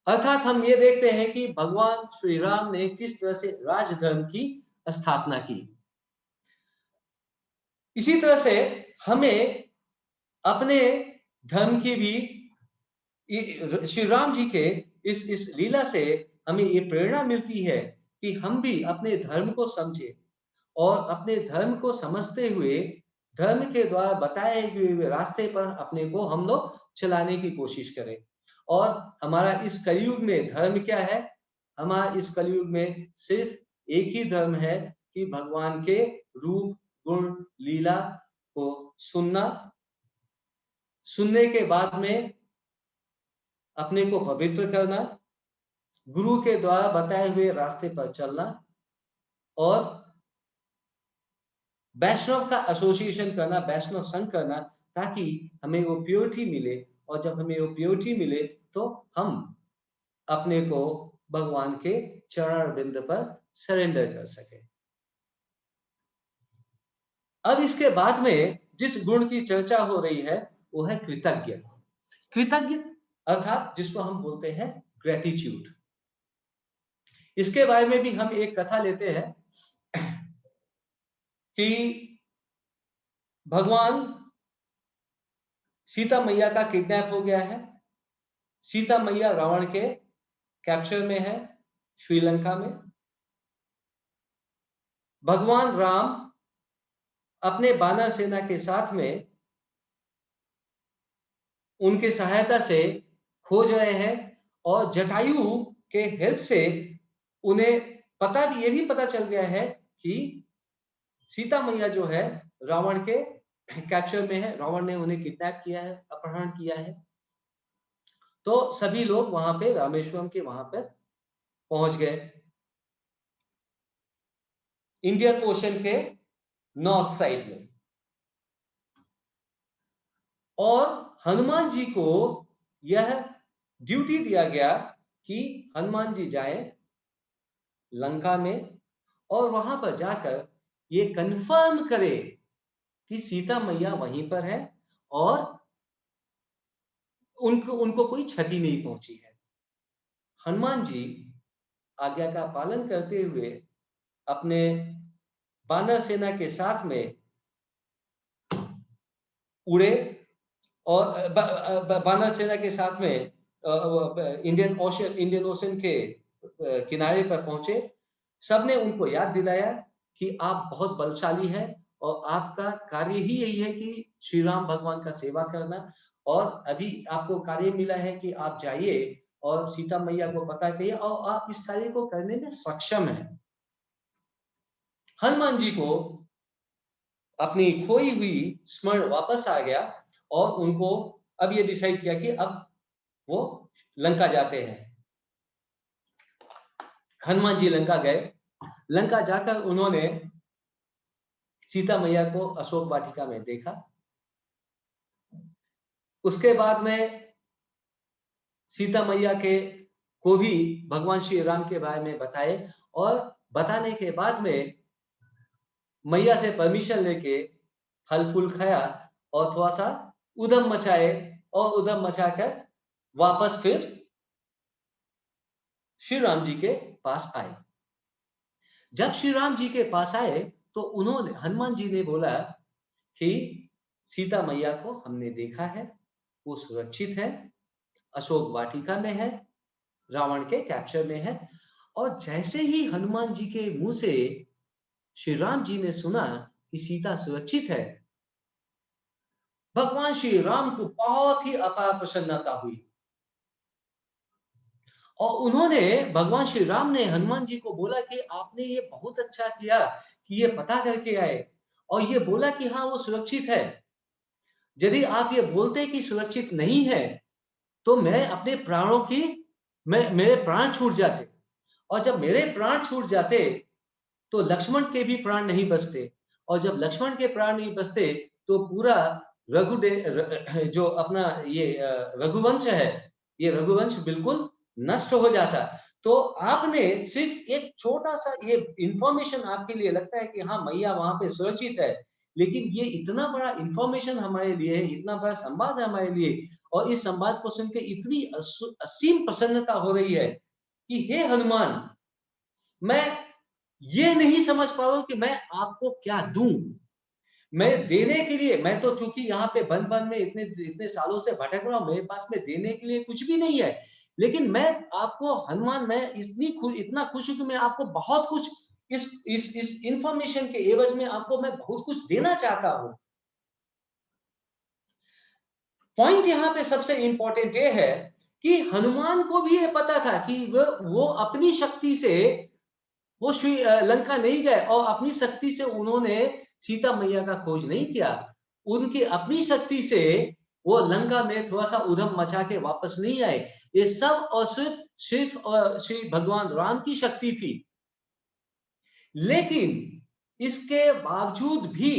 अर्थात हम ये देखते हैं कि भगवान श्री राम ने किस तरह से राजधर्म की स्थापना की। इसी तरह से हमें अपने धर्म की भी, श्री राम जी के इस लीला से हमें ये प्रेरणा मिलती है कि हम भी अपने धर्म को समझें, और अपने धर्म को समझते हुए धर्म के द्वारा बताए हुए रास्ते पर अपने को हम लोग चलाने की कोशिश करें। और हमारा इस कलयुग में धर्म क्या है? हमारा इस कलयुग में सिर्फ एक ही धर्म है कि भगवान के रूप, गुण, लीला को सुनना, सुनने के बाद में अपने को पवित्र करना, गुरु के द्वारा बताए हुए रास्ते पर चलना, और वैष्णव का एसोसिएशन करना, वैष्णव संग करना, ताकि हमें वो प्योरिटी मिले, और जब हमें वो प्योरिटी मिले तो हम अपने को भगवान के चरण बिंद पर सरेंडर कर सके। अब इसके बाद में जिस गुण की चर्चा हो रही है वो है कृतज्ञ। कृतज्ञ अर्थात जिसको हम बोलते हैं ग्रेटिट्यूड। इसके बारे में भी हम एक कथा लेते हैं कि भगवान सीता मैया का किडनैप हो गया है। सीता मैया रावण के कैप्चर में है श्रीलंका में। भगवान राम अपने बानर सेना के साथ में उनकी सहायता से खोज रहे हैं और जटायु के हेल्प से उन्हें ये भी पता चल गया है कि सीता मैया जो है रावण के कैप्चर में है, रावण ने उन्हें किडनैप किया है, अपहरण किया है। तो सभी लोग वहां पे रामेश्वरम के वहां पर पहुंच गए, इंडियन ओशन के नॉर्थ साइड में। और हनुमान जी को यह ड्यूटी दिया गया कि हनुमान जी जाएं लंका में और वहां पर जाकर ये कंफर्म करे कि सीता मैया वहीं पर है और उनको उनको कोई क्षति नहीं पहुंची है। हनुमान जी आज्ञा का पालन करते हुए अपने वानर सेना के साथ में उड़े और वानर सेना के साथ में इंडियन ओशन के किनारे पर पहुंचे। सबने उनको याद दिलाया कि आप बहुत बलशाली हैं और आपका कार्य ही यही है कि श्री राम भगवान का सेवा करना, और अभी आपको कार्य मिला है कि आप जाइए और सीता मैया को पता करिए और आप इस कार्य को करने में सक्षम हैं। हनुमान जी को अपनी खोई हुई स्मरण वापस आ गया और उनको अब ये डिसाइड किया कि अब वो लंका जाते हैं। हनुमान जी लंका गए। लंका जाकर उन्होंने सीता मैया को अशोक वाटिका में देखा। उसके बाद में सीता मैया के को भी भगवान श्री राम के बारे में बताए और बताने के बाद में मैया से परमिशन लेके फल फूल खाया और थोड़ा सा उधम मचाए और उधम मचाकर वापस फिर श्री राम जी के पास आए। जब श्री राम जी के पास आए तो उन्होंने हनुमान जी ने बोला कि सीता मैया को हमने देखा है, वो सुरक्षित है, अशोक वाटिका में है, रावण के कैप्चर में है। और जैसे ही हनुमान जी के मुंह से श्री राम जी ने सुना कि सीता सुरक्षित है, भगवान श्री राम को बहुत ही अपार प्रसन्नता हुई और उन्होंने भगवान श्री राम ने हनुमान जी को बोला कि आपने ये बहुत अच्छा किया कि ये पता करके आए और ये बोला कि हाँ वो सुरक्षित है। यदि आप ये बोलते कि सुरक्षित नहीं है तो मैं अपने प्राणों की मेरे प्राण छूट जाते, और जब मेरे प्राण छूट जाते तो लक्ष्मण के भी प्राण नहीं बचते, और जब लक्ष्मण के प्राण नहीं बचते तो पूरा जो अपना ये रघुवंश है, ये रघुवंश बिल्कुल नष्ट हो जाता। तो आपने सिर्फ एक छोटा सा ये इंफॉर्मेशन आपके लिए लगता है कि हाँ मैया वहां पे सुरक्षित है, लेकिन ये इतना बड़ा इंफॉर्मेशन हमारे लिए है, इतना बड़ा संवाद है हमारे लिए, और इस संवाद को सुनकर इतनी असीम प्रसन्नता हो रही है कि हे हनुमान, मैं ये नहीं समझ पा रहा हूं कि मैं आपको क्या दूं। मैं देने के लिए, मैं तो चूंकि यहाँ पे वन में इतने इतने सालों से भटक रहा हूं, मेरे पास में देने के लिए कुछ भी नहीं है, लेकिन मैं आपको हनुमान, मैं इतना खुश हूं कि मैं आपको बहुत कुछ इस इंफॉर्मेशन के एवज में आपको मैं बहुत कुछ देना चाहता हूं। पॉइंट यहाँ पे सबसे इंपॉर्टेंट ये है कि हनुमान को भी ये पता था कि वो अपनी शक्ति से वो लंका नहीं गए और अपनी शक्ति से उन्होंने सीता मैया का खोज नहीं किया। उनकी अपनी शक्ति से वो लंका में थोड़ा सा उधम मचा के वापस नहीं आए। ये सब और सिर्फ सिर्फ और श्री भगवान राम की शक्ति थी। लेकिन इसके बावजूद भी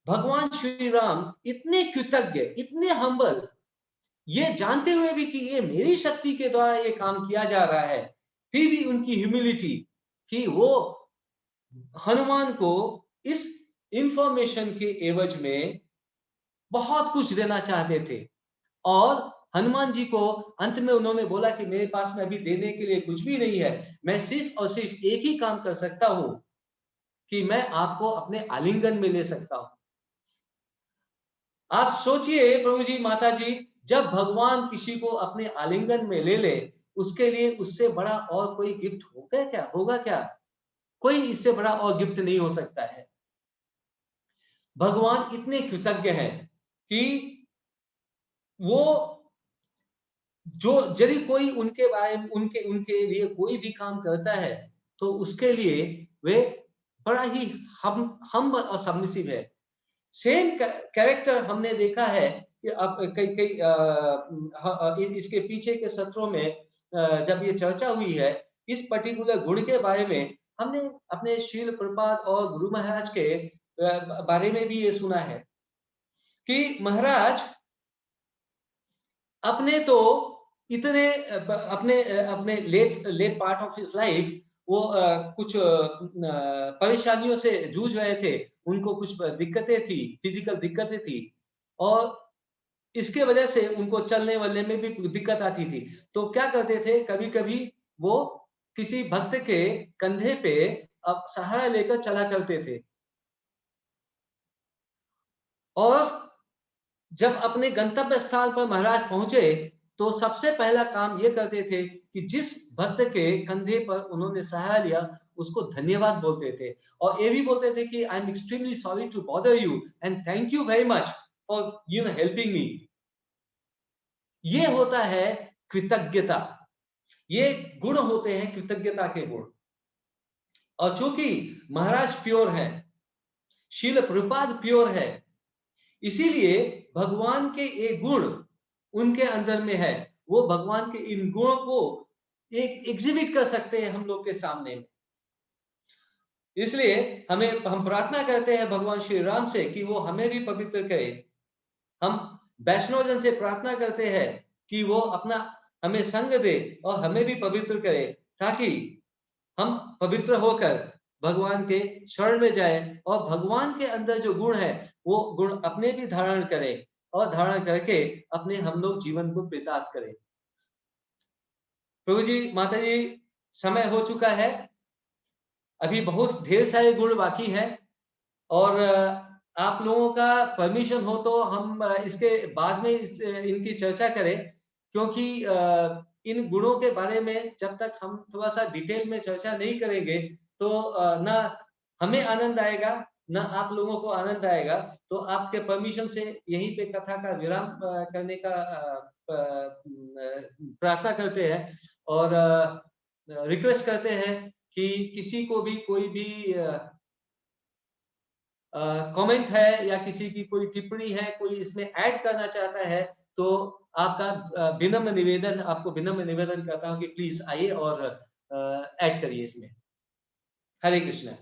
भगवान श्री राम इतने कृतज्ञ, इतने हम्बल, ये जानते हुए भी कि ये मेरी शक्ति के द्वारा ये काम किया जा रहा है, फिर भी उनकी ह्यूमिलिटी कि वो हनुमान को इस इंफॉर्मेशन के एवज में बहुत कुछ देना चाहते थे। और हनुमान जी को अंत में उन्होंने बोला कि मेरे पास में अभी देने के लिए कुछ भी नहीं है, मैं सिर्फ और सिर्फ एक ही काम कर सकता हूं कि मैं आपको अपने आलिंगन में ले सकता हूं। आप सोचिए प्रभु जी, माता जी, जब भगवान किसी को अपने आलिंगन में ले ले, उसके लिए उससे बड़ा और कोई गिफ्ट होगा क्या? कोई इससे बड़ा और गिफ्ट नहीं हो सकता है। भगवान इतने कृतज्ञ हैं कि वो जो यदि कोई उनके बारे में उनके उनके लिए कोई भी काम करता है तो उसके लिए वे बड़ा ही हम्बल और सबमिसिव है। सेम कैरेक्टर हमने देखा है कि अब कई कई इसके पीछे के सत्रों में जब ये चर्चा हुई है इस पर्टिकुलर गुण के बारे में, हमने अपने श्रील प्रभुपाद और गुरु महाराज के बारे में भी ये सुना है कि महाराज अपने तो इतने अपने अपने late late part of his life वो कुछ परेशानियों से जूझ रहे थे, उनको कुछ दिक्कतें थी, फिजिकल दिक्कतें थी और इसके वजह से उनको चलने वलने में भी दिक्कत आती थी। तो क्या करते थे, कभी-कभी वो किसी भक्त के कंधे पे सहारा लेकर चला करते थे और जब अपने गंतव्य स्थान पर महाराज पहुंचे तो सबसे पहला काम ये करते थे कि जिस भक्त के कंधे पर उन्होंने सहारा लिया उसको धन्यवाद बोलते थे और ये भी बोलते थे कि I am extremely sorry to bother you and thank you very much for helping me. ये होता है कृतज्ञता, ये गुण होते हैं कृतज्ञता के गुण। और चूंकि महाराज प्योर है, शील प्रभुपाद प्योर है, इसीलिए भगवान के ये गुण उनके अंदर में है, वो भगवान के इन गुणों को एक एग्जिबिट कर सकते हैं हम लोग के सामने। इसलिए हम प्रार्थना करते हैं भगवान श्री राम से कि वो हमें भी पवित्र करे। हम वैष्णवजन से प्रार्थना करते हैं कि वो अपना हमें संग दे और हमें भी पवित्र करे, ताकि हम पवित्र होकर भगवान के शरण में जाएं और भगवान के अंदर जो गुण है वो गुण अपने भी धारण करें और धारण करके अपने हम लोग जीवन को कृतार्थ करें। प्रभु जी, माता जी, समय हो चुका है, अभी बहुत ढेर सारे गुण बाकी हैं और आप लोगों का परमिशन हो तो हम इसके बाद में इनकी चर्चा करें, क्योंकि इन गुणों के बारे में जब तक हम थोड़ा सा डिटेल में चर्चा नहीं करेंगे तो ना हमें आनंद आएगा ना आप लोगों को आनंद आएगा। तो आपके परमिशन से यहीं पे कथा का विराम करने का प्रार्थना करते हैं और रिक्वेस्ट करते हैं कि किसी को भी कोई भी कमेंट है या किसी की कोई टिप्पणी है, कोई इसमें ऐड करना चाहता है तो आपका आपको विनम्र निवेदन करता हूँ कि प्लीज आइए और ऐड करिए इसमें। हरे कृष्ण।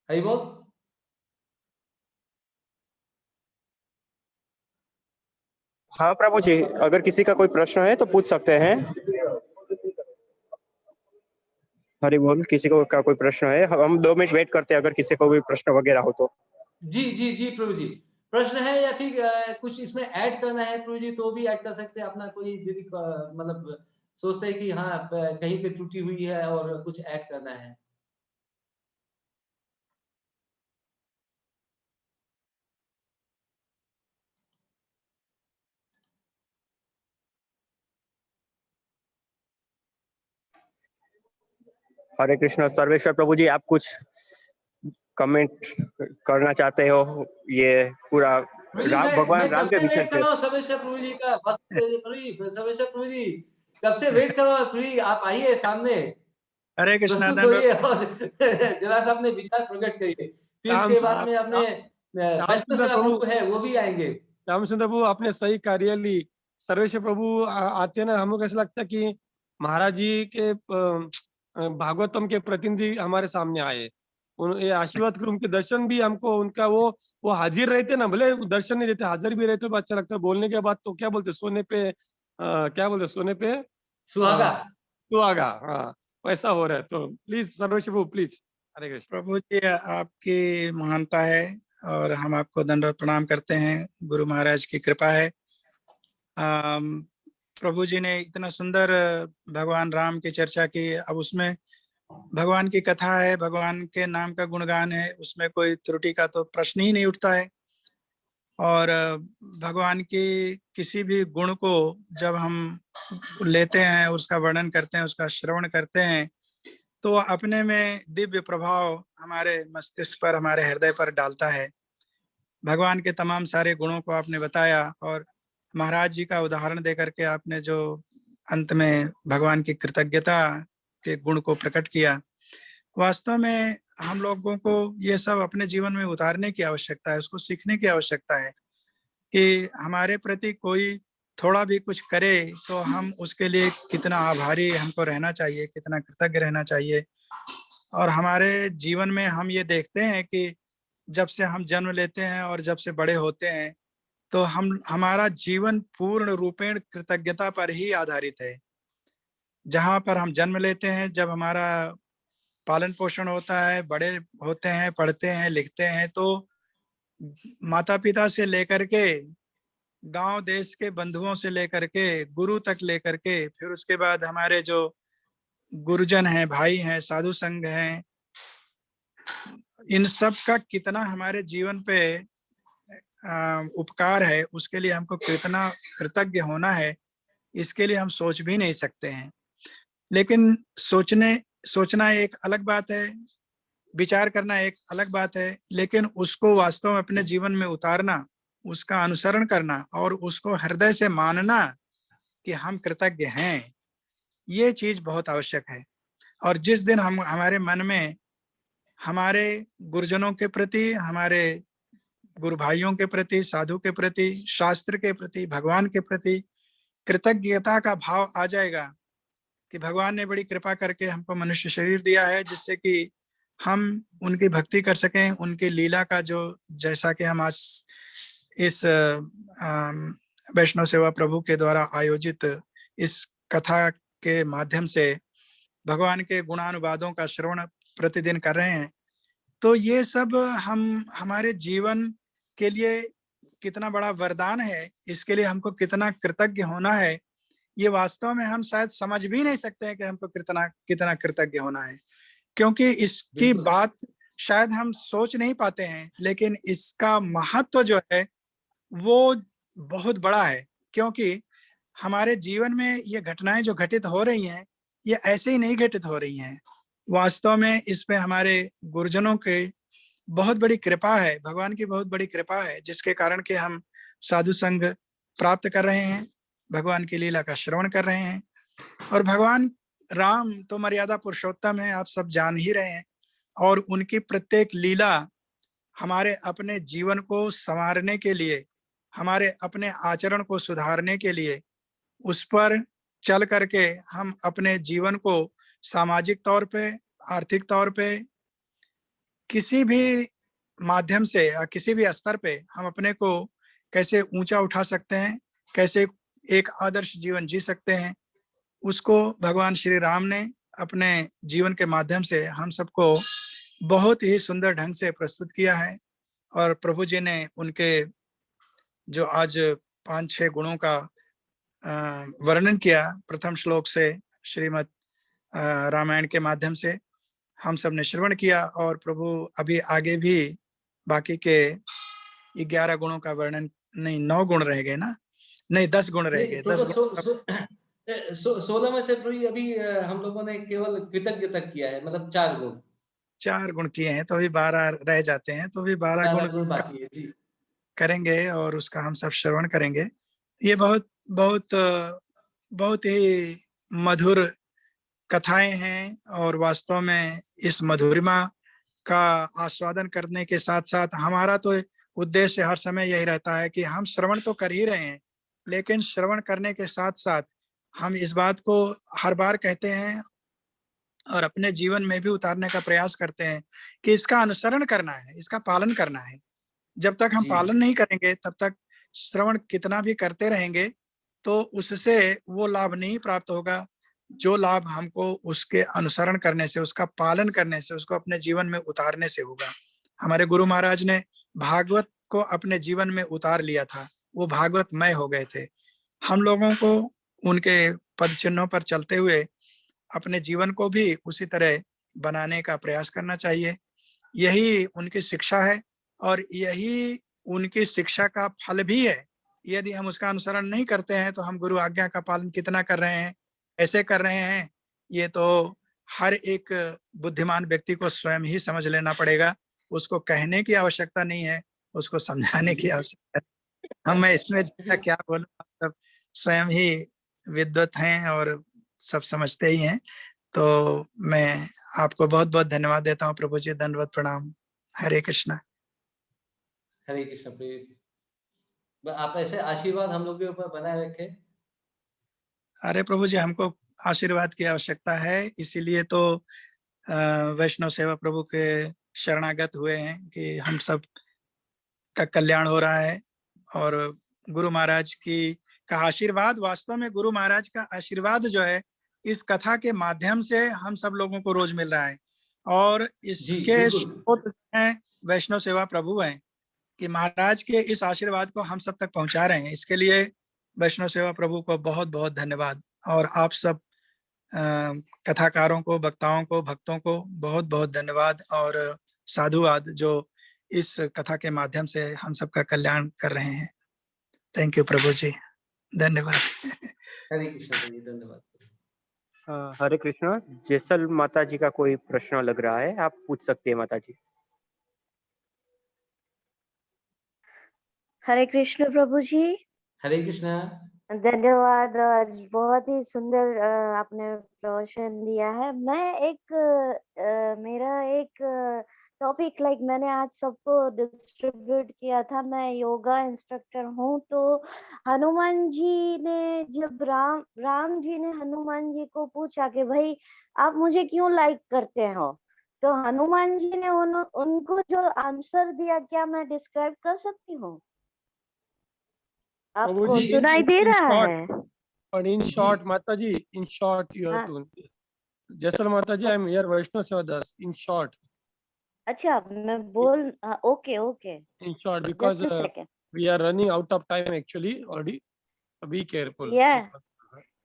हरि बोल। हाँ प्रभु जी, अगर किसी का कोई प्रश्न है तो पूछ सकते हैं। हरि बोल। किसी को का कोई प्रश्न है, हम 2 मिनट वेट करते हैं अगर किसी को भी प्रश्न वगैरह हो तो। जी जी जी प्रभु जी, प्रश्न है या फिर कुछ इसमें ऐड करना है प्रभु जी तो भी ऐड कर सकते हैं। अपना कोई यदि मतलब सोचते हैं कि हाँ कहीं पे त्रुटि हुई है और कुछ ऐड करना है। हरे कृष्ण। सर्वेश्वर प्रभु जी, आप कुछ कमेंट करना चाहते हो ये पूरा प्रभु जी, भगवान मैं राम कब के से विषय वेट कर पे? रहा हूँ सर्वेश्वर प्रभु जी का, बस प्रभु जी, सर्वेश्वर प्रभु जी कब से वेट कर रहा हूँ। प्रभु जी आप आइए सामने, हरे कृष्णा। प्रस्तुत दंडवत होइए और जरा सा अपने विचार प्रकट करिए। फिर इसके बाद में अपने श्याम वैष्णव सुंदर सेवा प्रभु, प्रभु है वो भी आएंगे। श्याम सुंदर प्रभु आपने सही कार्य ली। सर्वेश्वर प्रभु आते हैं ना, हमको कैसा लगता है कि महाराज जी के भागवतम के प्रतिनिधि हमारे सामने आए। ये आशीर्वाद करो, उनके दर्शन भी हमको उनका वो हाजिर रहते ना, भले दर्शन नहीं देते, हाजिर भी रहते तो अच्छा लगता है। बोलने के बाद तो क्या बोलते, सोने पे क्या बोलते, सोने पे सुहागा। सुहागा। हाँ, वैसा हो रहा है। तो प्लीज सर्वेश्वर प्रभु, प्लीज। हरे कृष्ण। प्रभु जी, आपकी महानता है और हम आपको दंडवत प्रणाम करते हैं। गुरु महाराज की कृपा है। प्रभु जी ने इतना सुंदर भगवान राम की चर्चा की। अब उसमें भगवान की कथा है, भगवान के नाम का गुणगान है, उसमें कोई त्रुटि का तो प्रश्न ही नहीं उठता है। और भगवान की किसी भी गुण को जब हम लेते हैं, उसका वर्णन करते हैं, उसका श्रवण करते हैं, तो वह अपने में दिव्य प्रभाव हमारे मस्तिष्क पर, हमारे हृदय पर डालता है। भगवान के तमाम सारे गुणों को आपने बताया और महाराज जी का उदाहरण देकर के आपने जो अंत में भगवान की कृतज्ञता के गुण को प्रकट किया। वास्तव में हम लोगों को ये सब अपने जीवन में उतारने की आवश्यकता है, उसको सीखने की आवश्यकता है कि हमारे प्रति कोई थोड़ा भी कुछ करे तो हम उसके लिए कितना आभारी हमको रहना चाहिए, कितना कृतज्ञ रहना चाहिए। और हमारे जीवन में हम ये देखते हैं कि जब से हम जन्म लेते हैं और जब से बड़े होते हैं तो हमारा जीवन पूर्ण रूपेण कृतज्ञता पर ही आधारित है। जहाँ पर हम जन्म लेते हैं, जब हमारा पालन पोषण होता है, बड़े होते हैं, पढ़ते हैं, लिखते हैं, तो माता पिता से लेकर के गांव देश के बंधुओं से लेकर के गुरु तक लेकर के, फिर उसके बाद हमारे जो गुरुजन हैं, भाई हैं, साधु संघ हैं, इन सब का कितना हमारे जीवन पे उपकार है, उसके लिए हमको कितना कृतज्ञ होना है, इसके लिए हम सोच भी नहीं सकते हैं। लेकिन सोचना एक अलग बात है, विचार करना एक अलग बात है, लेकिन उसको वास्तव में अपने जीवन में उतारना, उसका अनुसरण करना और उसको हृदय से मानना कि हम कृतज्ञ हैं, ये चीज बहुत आवश्यक है। और जिस दिन हम हमारे मन में हमारे गुरुजनों के प्रति, हमारे गुरु भाइयों के प्रति, साधु के प्रति, शास्त्र के प्रति, भगवान के प्रति कृतज्ञता का भाव आ जाएगा कि भगवान ने बड़ी कृपा करके हमको मनुष्य शरीर दिया है जिससे कि हम उनकी भक्ति कर सकें, उनकी लीला का जो, जैसा कि हम आज इस वैष्णव सेवा प्रभु के द्वारा आयोजित इस कथा के माध्यम से भगवान के गुणानुवादों का श्रवण प्रतिदिन कर रहे हैं, तो ये सब हमारे जीवन के लिए कितना बड़ा वरदान है, इसके लिए हमको कितना कृतज्ञ होना है, ये वास्तव में हम शायद समझ भी नहीं सकते हैं कि हमको कितना कृतज्ञ होना है, क्योंकि इसकी बात शायद हम सोच नहीं पाते हैं। लेकिन इसका महत्व जो है वो बहुत बड़ा है, क्योंकि हमारे जीवन में ये घटनाएं जो घटित हो रही हैं, ये ऐसे ही नहीं घटित हो रही हैं। वास्तव में इसमें हमारे गुरुजनों के बहुत बड़ी कृपा है, भगवान की बहुत बड़ी कृपा है, जिसके कारण कि हम साधु संग प्राप्त कर रहे हैं, भगवान की लीला का श्रवण कर रहे हैं। और भगवान राम तो मर्यादा पुरुषोत्तम है, आप सब जान ही रहे हैं, और उनकी प्रत्येक लीला हमारे अपने जीवन को संवारने के लिए, हमारे अपने आचरण को सुधारने के लिए, उस पर चल करके हम अपने जीवन को सामाजिक तौर पे, आर्थिक तौर पे, किसी भी माध्यम से या किसी भी स्तर पे हम अपने को कैसे ऊंचा उठा सकते हैं, कैसे एक आदर्श जीवन जी सकते हैं, उसको भगवान श्री राम ने अपने जीवन के माध्यम से हम सबको बहुत ही सुंदर ढंग से प्रस्तुत किया है। और प्रभु जी ने उनके जो आज 5-6 गुणों का वर्णन किया प्रथम श्लोक से श्रीमद् रामायण के माध्यम से हम सब ने श्रवण किया, और प्रभु अभी आगे भी बाकी के 11 गुणों का वर्णन, नहीं 9 गुण रह गए ना, नहीं 10 गुण रह गए, 10 गुण 16 में से प्रभु अभी हम लोगों ने केवल कृतज्ञ तक किया है, मतलब 4 गुण किए हैं, तो अभी 12 रह जाते हैं, तो अभी 12 गुण बाकी है जी, करेंगे और उसका हम सब श्रवण करेंगे। ये बहुत बहुत बहुत ही मधुर कथाएं हैं, और वास्तव में इस मधुरिमा का आस्वादन करने के साथ साथ हमारा तो उद्देश्य हर समय यही रहता है कि हम श्रवण तो कर ही रहे हैं, लेकिन श्रवण करने के साथ साथ हम इस बात को हर बार कहते हैं और अपने जीवन में भी उतारने का प्रयास करते हैं कि इसका अनुसरण करना है, इसका पालन करना है। जब तक हम पालन नहीं करेंगे तब तक श्रवण कितना भी करते रहेंगे तो उससे वो लाभ नहीं प्राप्त होगा जो लाभ हमको उसके अनुसरण करने से, उसका पालन करने से, उसको अपने जीवन में उतारने से होगा। हमारे गुरु महाराज ने भागवत को अपने जीवन में उतार लिया था, वो भागवतमय हो गए थे। हम लोगों को उनके पद चिन्हों पर चलते हुए अपने जीवन को भी उसी तरह बनाने का प्रयास करना चाहिए। यही उनकी शिक्षा है और यही उनकी शिक्षा का फल भी है। यदि हम उसका अनुसरण नहीं करते हैं तो हम गुरु आज्ञा का पालन कितना कर रहे हैं, ऐसे कर रहे हैं, ये तो हर एक बुद्धिमान व्यक्ति को स्वयं ही समझ लेना पड़ेगा। उसको कहने की आवश्यकता नहीं है, उसको समझाने की आवश्यकता है। हम मैं इसमें ज्यादा क्या बोलूं, आप सब स्वयं ही विद्वत हैं और सब समझते ही हैं। तो मैं आपको बहुत बहुत धन्यवाद देता हूँ प्रभु जी, दंडवत प्रणाम। हरे कृष्णा। हरे कृष्ण प्रिय। आप ऐसे आशीर्वाद हम लोग के ऊपर बनाए रखें। अरे प्रभु जी, हमको आशीर्वाद की आवश्यकता है, इसीलिए तो वैष्णव सेवा प्रभु के शरणागत हुए हैं कि हम सब का कल्याण हो रहा है। और गुरु महाराज की का आशीर्वाद, वास्तव में गुरु महाराज का आशीर्वाद जो है इस कथा के माध्यम से हम सब लोगों को रोज मिल रहा है। और जी इसके बिल्कुल। स्रोत हैं वैष्णव सेवा प्रभु हैं कि महाराज के इस आशीर्वाद को हम सब तक पहुंचा रहे हैं। इसके लिए वैष्णव सेवा प्रभु को बहुत बहुत धन्यवाद। और आप सब कथाकारों को, वक्ताओं को, भक्तों को बहुत बहुत धन्यवाद और साधुवाद जो इस कथा के माध्यम से हम सबका कल्याण कर रहे हैं। थैंक यू प्रभु जी, धन्यवाद। हरे कृष्ण जी, धन्यवाद। हरे कृष्णा। जैसल माता जी का कोई प्रश्न लग रहा है, आप पूछ सकते हैं माता जी। हरे कृष्ण प्रभु जी। हरे कृष्णा। धन्यवाद, आज बहुत ही सुंदर आपने प्रवचन दिया है। मैं मेरा एक टॉपिक मैंने आज सबको डिस्ट्रीब्यूट किया था। मैं योगा इंस्ट्रक्टर हूँ। तो हनुमान जी ने जब राम जी ने हनुमान जी को पूछा कि भाई आप मुझे क्यों लाइक करते हो, तो हनुमान जी ने उनको जो आंसर दिया, क्या मैं डिस्क्राइब कर सकती हूँ? आपको जी, सुनाई दे रहा है? But in short, Mataji, in short, you have to. Jaisal Mataji, I am here, Vaishnav Seva Das. In short. अच्छा, मैं बोल okay okay. In short, because just a second. we are running out of time actually already. Be careful. या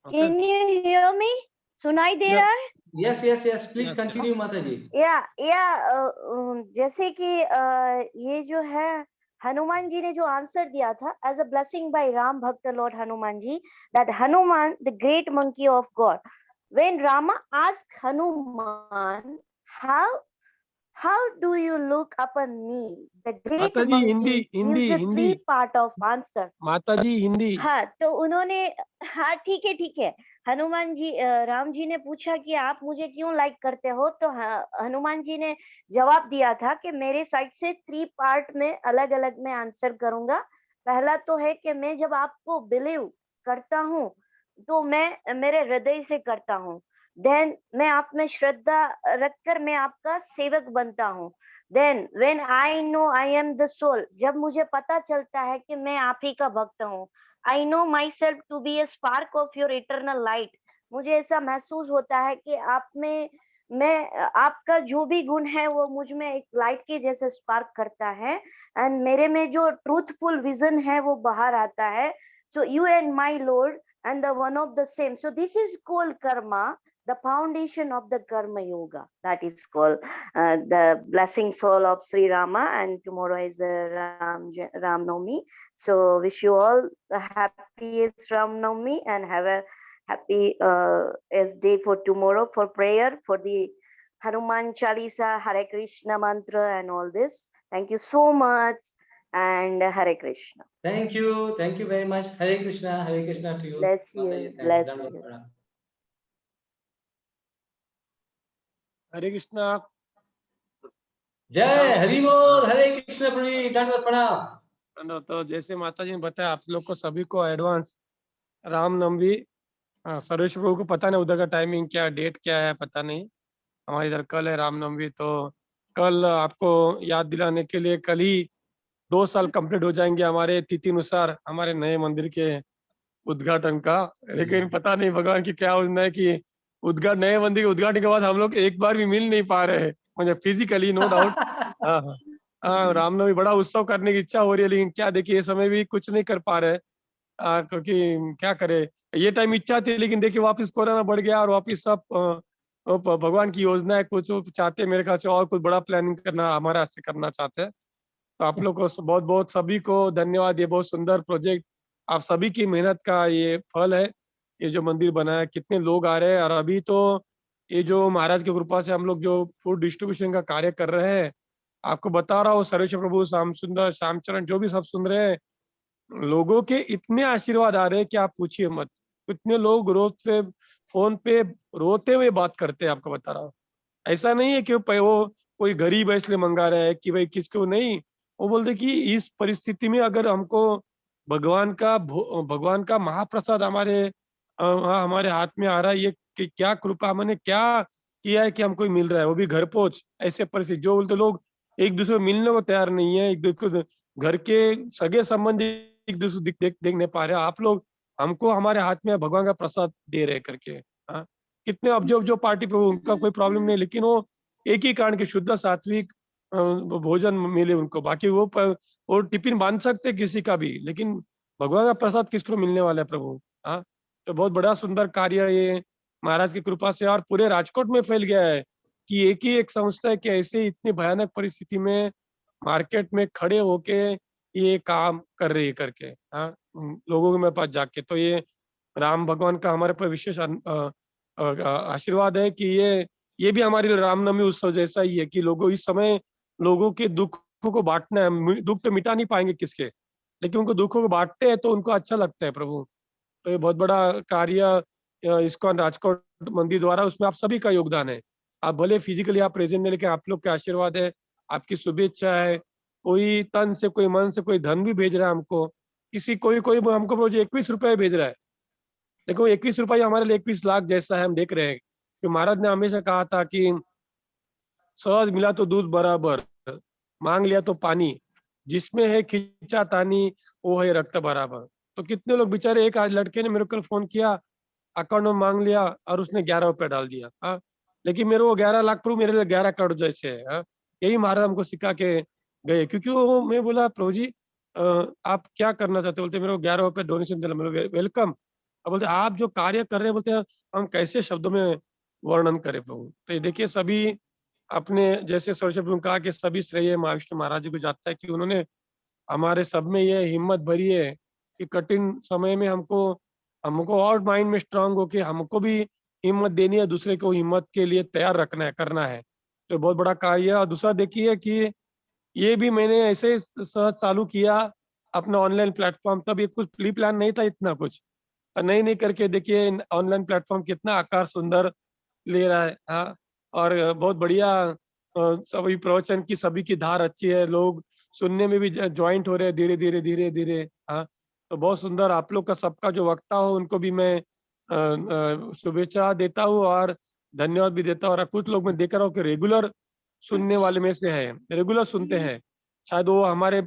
Okay. Can you hear me? सुनाई दे Yeah. रहा है? Yes yes yes, please Yes, continue माता जी। जैसे कि ये जो है हनुमान जी ने जो आंसर दिया था as a blessing by Ram bhakt Lord Hanuman ji, that Hanuman the great monkey of god, when Rama asked Hanuman how do you look upon me, the great Mataji, monkey Hindi, gives a Hindi. 3 part of answer. Mataji, Hindi. हाँ, तो उन्होंने, हाँ ठीक है। हनुमान जी राम जी ने पूछा कि आप मुझे क्यों लाइक करते हो, तो हनुमान जी ने जवाब दिया था कि मेरे साइड से 3 पार्ट में अलग अलग मैं आंसर करूंगा। पहला तो है कि मैं जब आपको बिलीव करता हूँ तो मैं मेरे हृदय से करता हूँ। देन मैं आप में श्रद्धा रखकर मैं आपका सेवक बनता हूँ। Then when I know I am the soul, जब मुझे पता चलता है कि मैं आप ही का भक्त हूँ, I know myself to be a spark of your eternal light, मुझे ऐसा महसूस होता है कि आप में आपका जो भी गुण है वो मुझ में एक लाइट के जैसे स्पार्क करता है, एंड मेरे में जो ट्रूथफुल विजन है वो बाहर आता है। So you and my lord and the one of the same. So this is called karma, the foundation of the karma yoga. That is called the blessing soul of Sri Rama, and tomorrow is Ram Navami. So wish you all the happiest Ram Navami and have a happy day for tomorrow for prayer for the Hanuman Chalisa, Hare Krishna mantra and all this. Thank you so much and Hare Krishna. Thank you very much. Hare Krishna to you. Bless you, bless you. Hare Krishna. जय हरि बोल। हरे कृष्ण प्रिय, दंडवत प्रणाम। तो जैसे माता जी ने बताया, आप लोग को सभी को एडवांस रामनवमी। सर्वेश प्रभु को पता नहीं उधर का टाइमिंग क्या, डेट क्या है पता नहीं। हमारे इधर कल है रामनवमी। तो कल आपको याद दिलाने के लिए, कल ही 2 साल कंप्लीट हो जाएंगे हमारे तिथि अनुसार हमारे नए मंदिर के उद्घाटन का। लेकिन पता नहीं भगवान की क्या योजना है कि नए मंदिर के उद्घाटन के बाद हम लोग एक बार भी मिल नहीं पा रहे हैं, मुझे फिजिकली, नो डाउट। हाँ, रामनवमी बड़ा उत्सव करने की इच्छा हो रही है, लेकिन क्या देखिए ये समय भी कुछ नहीं कर पा रहे, क्योंकि क्या करे, ये टाइम इच्छा थी, लेकिन देखिए वापस कोरोना बढ़ गया और वापस सब भगवान की योजना है, कुछ चाहते हैं मेरे ख्याल से और कुछ बड़ा प्लानिंग करना हमारे हाथ से करना चाहते हैं। तो आप लोग को बहुत बहुत सभी को धन्यवाद। ये बहुत सुंदर प्रोजेक्ट, आप सभी की मेहनत का ये फल है। ये जो मंदिर बना है, कितने लोग आ रहे हैं, और अभी तो ये जो महाराज की कृपा से हम लोग जो फूड डिस्ट्रीब्यूशन का कार्य कर रहे हैं, आपको बता रहा हूँ सर्वेश्वर प्रभु, श्याम सुंदर, श्यामचरण, जो भी सब सुन रहे हैं, लोगों के इतने आशीर्वाद आ रहे हैं कि आप पूछिए मत। इतने लोग रोज पे फोन पे रोते हुए बात करते हैं, आपको बता रहा हूँ। ऐसा नहीं है कि वो कोई गरीब है इसलिए मंगा रहा है कि भाई किसको नहीं। वो बोलते कि इस परिस्थिति में अगर हमको भगवान का महाप्रसाद हमारे हाथ में आ रहा है, ये क्या कृपा, हमने क्या किया है कि हमको मिल रहा है, वो भी घर पहुंच। ऐसे परिस्थिति जो बोलते लोग एक दूसरे को मिलने को तैयार नहीं है, एक दूसरे घर के सगे संबंधी एक दूसरे देख नहीं पा रहे, आप लोग हमको हमारे हाथ में भगवान का प्रसाद दे रहे करके। हाँ, कितने अब जो पार्टी प्रभु, उनका कोई प्रॉब्लम नहीं, लेकिन वो एक ही कारण के शुद्ध सात्विक भोजन मिले उनको। बाकी वो टिफिन बांध सकते किसी का भी, लेकिन भगवान का प्रसाद किसको मिलने वाला है प्रभु। हाँ, तो बहुत बड़ा सुंदर कार्य ये महाराज की कृपा से और पूरे राजकोट में फैल गया है कि एक ही एक संस्था है कि ऐसे इतनी भयानक परिस्थिति में मार्केट में खड़े होके ये काम कर रही है करके। हाँ, लोगों के पास जाके। तो ये राम भगवान का हमारे पर विशेष आशीर्वाद है कि ये भी हमारे लिए रामनवमी उत्सव जैसा ही है कि लोगों इस समय लोगों के दुखों को बांटना है। दुख तो मिटा नहीं पाएंगे किसके, लेकिन उनको दुखों को बांटते हैं तो उनको अच्छा लगता है प्रभु। तो ये बहुत बड़ा कार्य इस्कॉन राजकोट मंदिर द्वारा, उसमें आप सभी का योगदान है। आप भले फिजिकली आप प्रेजेंट नहीं, लेकिन आप लोग के आशीर्वाद है, आपकी शुभेच्छा है। कोई तन से, कोई मन से, कोई धन भी भेज रहा है हमको, किसी कोई कोई हमको रोज 21 रुपए भेज रहा है। देखो 21 रुपये हमारे लिए 21 लाख जैसा है, हम देख रहे हैं कि महाराज ने हमेशा कहा था कि सहज मिला तो दूध बराबर, मांग लिया तो पानी, जिसमें है खींचा तानी वो है रक्त बराबर। तो कितने लोग बेचारे, एक आज लड़के ने मेरे को फोन किया, अकाउंट में मांग लिया और उसने 11 रुपए डाल दिया। हाँ, लेकिन मेरे वो 11 लाख प्रभु मेरे लिए 11 करोड़ जैसे है। हाँ, यही महाराज हमको सिखा के गए। क्योंकि वो, मैं बोला प्रभु जी आप क्या करना चाहते, बोलते मेरे को 11 रुपए डोनेशन देना, मेरे वेलकम। अब बोलते आप जो कार्य कर रहे हैं, बोलते हम कैसे शब्दों में वर्णन करें प्रभु। तो ये देखिए सभी अपने जैसे सरस्वती प्रभु ने कहा कि सभी श्रेय महाविष्णु महाराज जी को जाता है कि उन्होंने हमारे सब में ये हिम्मत भरी है कि कठिन समय में हमको हमको और माइंड में स्ट्रांग हो के हमको भी हिम्मत देनी है, दूसरे को हिम्मत के लिए तैयार रखना है, करना है। तो बहुत बड़ा कार्य है। और दूसरा देखिए कि ये भी मैंने ऐसे सहज चालू किया अपना ऑनलाइन प्लेटफॉर्म, तब ये कुछ प्री प्लान नहीं था इतना कुछ, नहीं नहीं करके देखिए ऑनलाइन प्लेटफॉर्म कितना आकार सुंदर ले रहा है। हाँ, और बहुत बढ़िया सभी प्रवचन की सभी की धार अच्छी है, लोग सुनने में भी ज्वाइंट हो रहे हैं धीरे धीरे धीरे धीरे। हाँ, तो बहुत सुंदर। आप लोग का सबका जो वक्ता हो उनको भी मैं शुभेच्छा देता हूँ और धन्यवाद भी देता हूँ। और कुछ लोग मैं देख रहा हूँ कि रेगुलर सुनने वाले में से है, रेगुलर सुनते हैं। शायद वो हमारे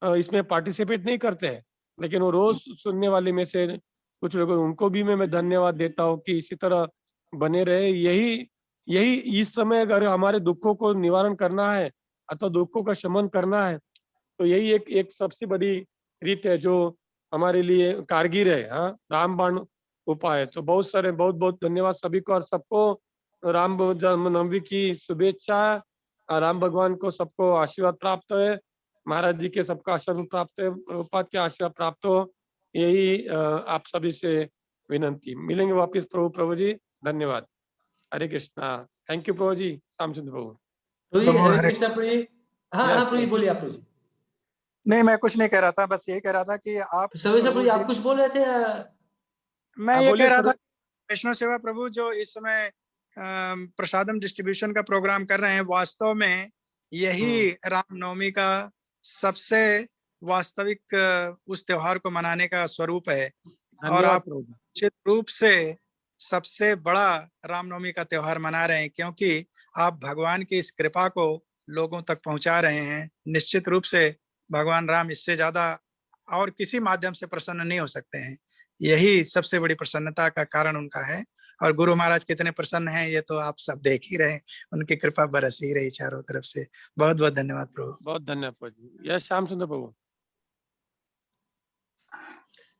इसमें पार्टिसिपेट नहीं करते हैं, लेकिन वो रोज सुनने वाले में से कुछ लोग, उनको भी मैं धन्यवाद देता हूँ कि इसी तरह बने रहे। यही यही इस समय अगर हमारे दुखों को निवारण करना है अथवा दुखों का शमन करना है, तो यही एक एक सबसे बड़ी रीत है जो हमारे लिए कारगर है। हाँ, रामबाण उपाय। तो बहुत सारे बहुत बहुत धन्यवाद सभी को, और सबको राम जन्मनवमी की शुभेच्छा। राम भगवान को सबको आशीर्वाद प्राप्त है, महाराज जी के सबका आशीर्वाद प्राप्त है, प्रभुपाद के आशीर्वाद प्राप्त हो, यही आप सभी से विनंती। मिलेंगे वापिस प्रभु जी। धन्यवाद। हरे कृष्णा। थैंक यू प्रभु जी। श्यामचंद्र प्रभु। प्रभु जी, प्रभु हरे हरे। कृष्णा प्रभु जी। हाँ हाँ यस प्रभु जी, बोलिए आप प्रभु जी। नहीं, मैं कुछ नहीं कह रहा था, बस ये कह रहा था कि आप सर्वेश्वर प्रभु प्रभु जी, से, आप कुछ बोल रहे थे मैं आप ये बोलिए कह रहा सर। था वैष्णव सेवा प्रभु जो इस समय प्रसादम डिस्ट्रीब्यूशन का प्रोग्राम कर रहे हैं, वास्तव में यही रामनवमी का सबसे वास्तविक उस त्योहार को मनाने का स्वरूप है। और धन्यवाद आप प्रभु जी। निश्चित रूप से सबसे बड़ा रामनवमी का त्योहार मना रहे हैं, क्योंकि आप भगवान की इस कृपा को लोगों तक पहुंचा रहे हैं। निश्चित रूप से भगवान राम इससे ज्यादा और किसी माध्यम से प्रसन्न नहीं हो सकते हैं। यही सबसे बड़ी प्रसन्नता का कारण उनका है। और गुरु महाराज कितने प्रसन्न हैं ये तो आप सब देख ही रहे हैं, उनकी कृपा बरस ही रही चारों तरफ से। बहुत बहुत धन्यवाद प्रभु। बहुत धन्यवाद प्रभु जी। यस श्याम सुंदर प्रभु।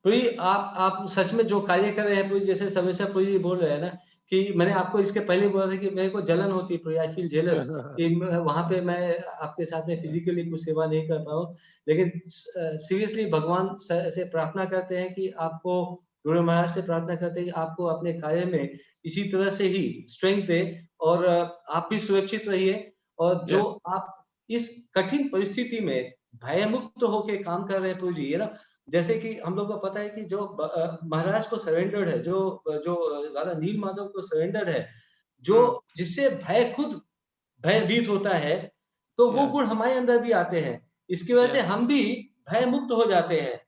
प्रभु जी, आप सच में जो कार्य कर रहे हैं प्रभु जी, जैसे सर्वेश्वर प्रभु जी बोल रहे हैं ना कि मैंने आपको इसके पहले बोला था कि मेरे को जलन होती है प्रभु जी, आई फील जेलस कि वहाँ पे मैं आपके साथ में फिजिकली कुछ सेवा नहीं कर पाऊँ। लेकिन सीरियसली भगवान से प्रार्थना करते हैं कि आपको, गुरु महाराज से प्रार्थना करते हैं कि आपको अपने कार्य में इसी तरह से ही स्ट्रेंथ दे और आप भी सुरक्षित रहिए और जो आप इस कठिन परिस्थिति में भयमुक्त होके काम कर रहे हैं प्रभु जी, ये ना जैसे कि हम लोग को पता है कि जो महाराज को सरेंडर्ड है, जो राधा नील माधव को सरेंडर्ड है, जो जिससे भय खुद भयभीत होता है, तो वो Yes. गुण हमारे अंदर भी आते हैं। इसकी वजह से Yes. हम भी भय मुक्त हो जाते हैं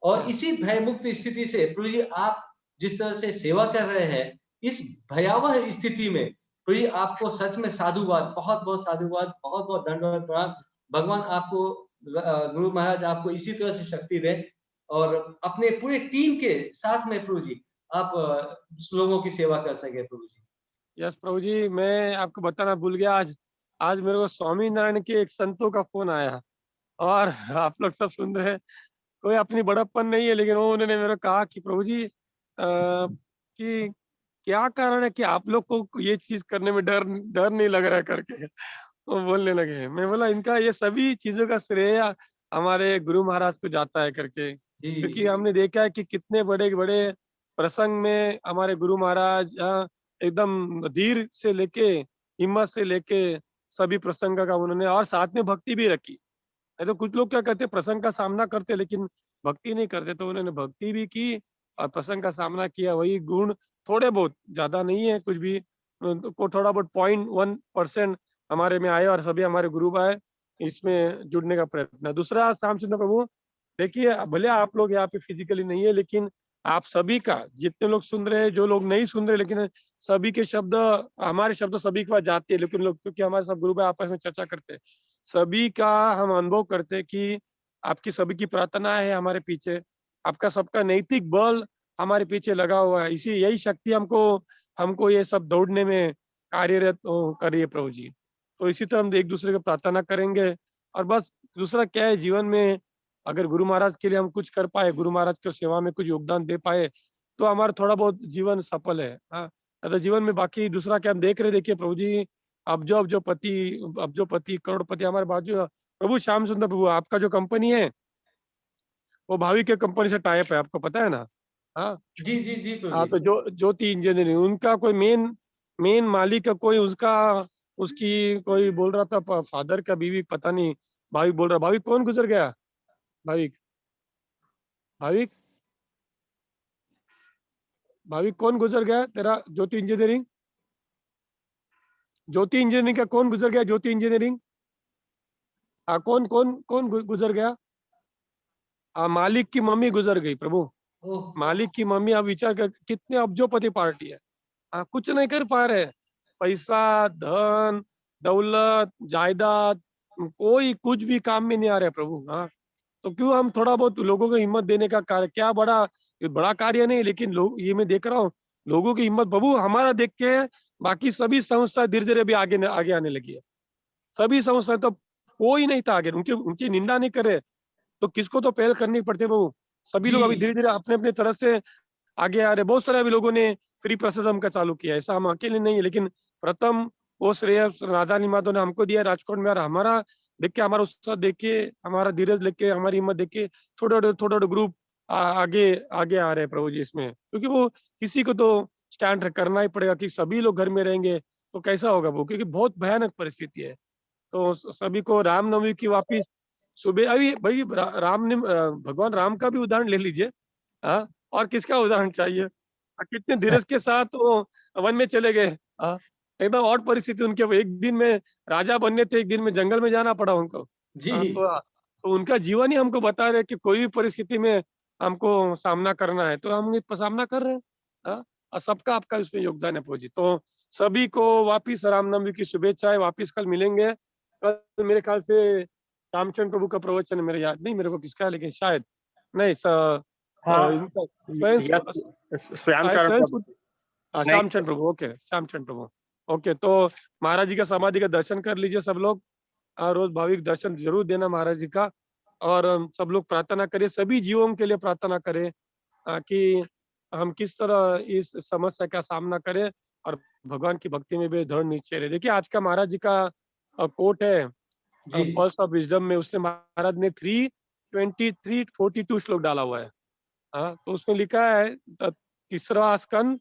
और Yes. इसी भय मुक्त स्थिति से प्रभु जी आप जिस तरह से सेवा कर रहे हैं, इस भयावह स्थिति में प्रभु जी आपको सच में साधुवाद, बहुत-बहुत साधुवाद, बहुत-बहुत दंडवत प्रणाम। भगवान आपको गुरु महाराज आपको इसी तरह से शक्ति दें और अपने पूरे टीम के साथ में प्रभु जी आप लोगों की सेवा कर सकें प्रभु जी। यस प्रभु जी, मैं आपको बताना भूल गया, आज आज मेरे को स्वामी नारायण के एक संतों का फोन आया और आप लोग सब सुन रहे हैं। कोई अपनी बड़प्पन नहीं है, लेकिन वो उन्होंने मेरे को कहा कि प्रभु जी कि क्या कारण है कि आप लोग को ये चीज करने में डर डर नहीं लग रहा है करके वो बोलने लगे। मैं बोला इनका ये सभी चीजों का श्रेय हमारे गुरु महाराज को जाता है करके, क्योंकि जी, हमने देखा है कि कितने बड़े बड़े प्रसंग में हमारे गुरु महाराज एकदम धीर से लेके हिम्मत से लेके सभी प्रसंग का उन्होंने, और साथ में भक्ति भी रखी। नहीं तो कुछ लोग क्या करते प्रसंग का सामना करते लेकिन भक्ति नहीं करते, तो उन्होंने भक्ति भी की और प्रसंग का सामना किया। वही गुण थोड़े बहुत, ज्यादा नहीं है कुछ भी, को थोड़ा बहुत 0.1% हमारे में आए और सभी हमारे गुरु भाई इसमें जुड़ने का प्रयत्न है। दूसरा श्याम सुंदर प्रभु, देखिए भले आप लोग यहाँ पे फिजिकली नहीं है, लेकिन आप सभी का, जितने लोग सुन रहे हैं, जो लोग नहीं सुन रहे, लेकिन सभी के शब्द, हमारे शब्द सभी के पास जाते हैं, लेकिन लोग क्योंकि हमारे सब गुरु भाई आपस में चर्चा करते हैं, सभी का हम अनुभव करते हैं कि आपकी सभी की प्रार्थना है हमारे पीछे, आपका सबका नैतिक बल हमारे पीछे लगा हुआ है। इसी यही शक्ति हमको हमको ये सब दौड़ने में कार्यरत कर रही है प्रभु जी। तो इसी तरह हम एक दूसरे को प्रार्थना करेंगे और बस दूसरा क्या है जीवन में, अगर गुरु महाराज के लिए हम कुछ कर पाए, गुरु महाराज की सेवा में कुछ योगदान दे पाए, तो हमारा थोड़ा बहुत जीवन सफल है। हाँ, तो जीवन में बाकी दूसरा क्या हम देख रहे, देखिए प्रभु जी, अब्जोपति करोड़पति हमारे बाजू, प्रभु श्याम सुंदर प्रभु आपका जो कंपनी है वो भावी के कंपनी से टाइप है, आपको पता है ना? हाँ जी, जी, जी प्रभु हाँ, जी। तो जो ज्योति इंजीनियरिंग उनका कोई मेन मेन मालिक का कोई उसका, उसकी कोई बोल रहा था फादर का बीवी, पता नहीं, भाविक बोल रहा, भाविक कौन गुजर गया? भाविक भाविक भाविक कौन गुजर गया तेरा? ज्योति इंजीनियरिंग का कौन गुजर गया? ज्योति इंजीनियरिंग, हाँ, कौन कौन कौन गुजर गया? मालिक की मम्मी गुजर गई प्रभु। ओह! मालिक की मम्मी, आप विचार कर कितने अब्जोपति पार्टी है, कुछ नहीं कर पा रहे, पैसा, धन, दौलत, जायदाद, कोई कुछ भी काम में नहीं आ रहा है प्रभु। हाँ, तो क्यों हम थोड़ा बहुत लोगों को हिम्मत देने का कार्य, क्या बड़ा, ये बड़ा कार्य नहीं, लेकिन लोग, ये मैं देख रहा हूँ लोगों की हिम्मत प्रभु हमारा देख के बाकी सभी संस्था धीरे धीरे भी आगे आगे आने लगी है। सभी संस्था, तो कोई नहीं था आगे, उनकी उनकी निंदा नहीं करे तो किसको तो पहल करनी पड़ती है प्रभु। सभी लोग अभी जी, धीरे धीरे अपने अपने तरफ से आगे आ रहे। बहुत सारे अभी लोगों ने फ्री प्रसादम का चालू किया है, ऐसा हम अकेले नहीं है, लेकिन प्रथम वो श्रेय राधा निमाधव ने हमको दिया राजकोट में, और हमारा देख के, हमारा उत्साह देख के, हमारा धीरज देख के, हमारी हिम्मत देख के थोड़े ग्रुप आगे आगे आ रहे हैं प्रभु जी इसमें, क्योंकि वो किसी को तो स्टैंड करना ही पड़ेगा कि सभी लोग घर में रहेंगे तो कैसा होगा वो, क्योंकि बहुत भयानक परिस्थिति है। तो सभी को रामनवमी की वापिस सुबह, अभी भाई राम ने भगवान राम का भी उदाहरण ले लीजिए। हाँ, और किसका उदाहरण चाहिए? कितने धीरज के साथ वो वन में चले गए। हाँ, एकदम और परिस्थिति उनके, एक दिन में राजा बनने थे, एक दिन में जंगल में जाना पड़ा उनको। जी। हाँ, तो उनका जीवन ही हमको बता रहे कि कोई भी परिस्थिति में हमको सामना करना है, तो हम ये सामना कर रहे हैं। हाँ, और सबका आपका इसमें योगदान है फौजी। तो सभी को वापिस रामनवमी की शुभेच्छाएं। वापिस कल मिलेंगे। कल मेरे ख्याल से श्यामचंद्र प्रभु का प्रवचन है, मेरे याद नहीं मेरे को किसका है, लेकिन शायद नहीं हाँ, इनका स्वयं श्याम शायद चरण स्वयं प्रभु नहीं, श्यामचंद्र प्रभु। ओके, श्यामचंद्र प्रभु। ओके, तो महाराज जी का समाधि का दर्शन कर लीजिए सब लोग। रोज भाविक दर्शन जरूर देना महाराज जी का। और सब लोग प्रार्थना करें, सभी जीवों के लिए प्रार्थना करें कि हम किस तरह इस समस्या का सामना करें और भगवान की भक्ति में भी दृढ़ निश्चय रहे। देखिए आज का महाराज जी का कोट है जी, पल्स ऑफ विजडम में, उसने महाराज ने 3:23-42 श्लोक डाला हुआ है। हाँ, तो उसमें लिखा है तीसरा स्कंद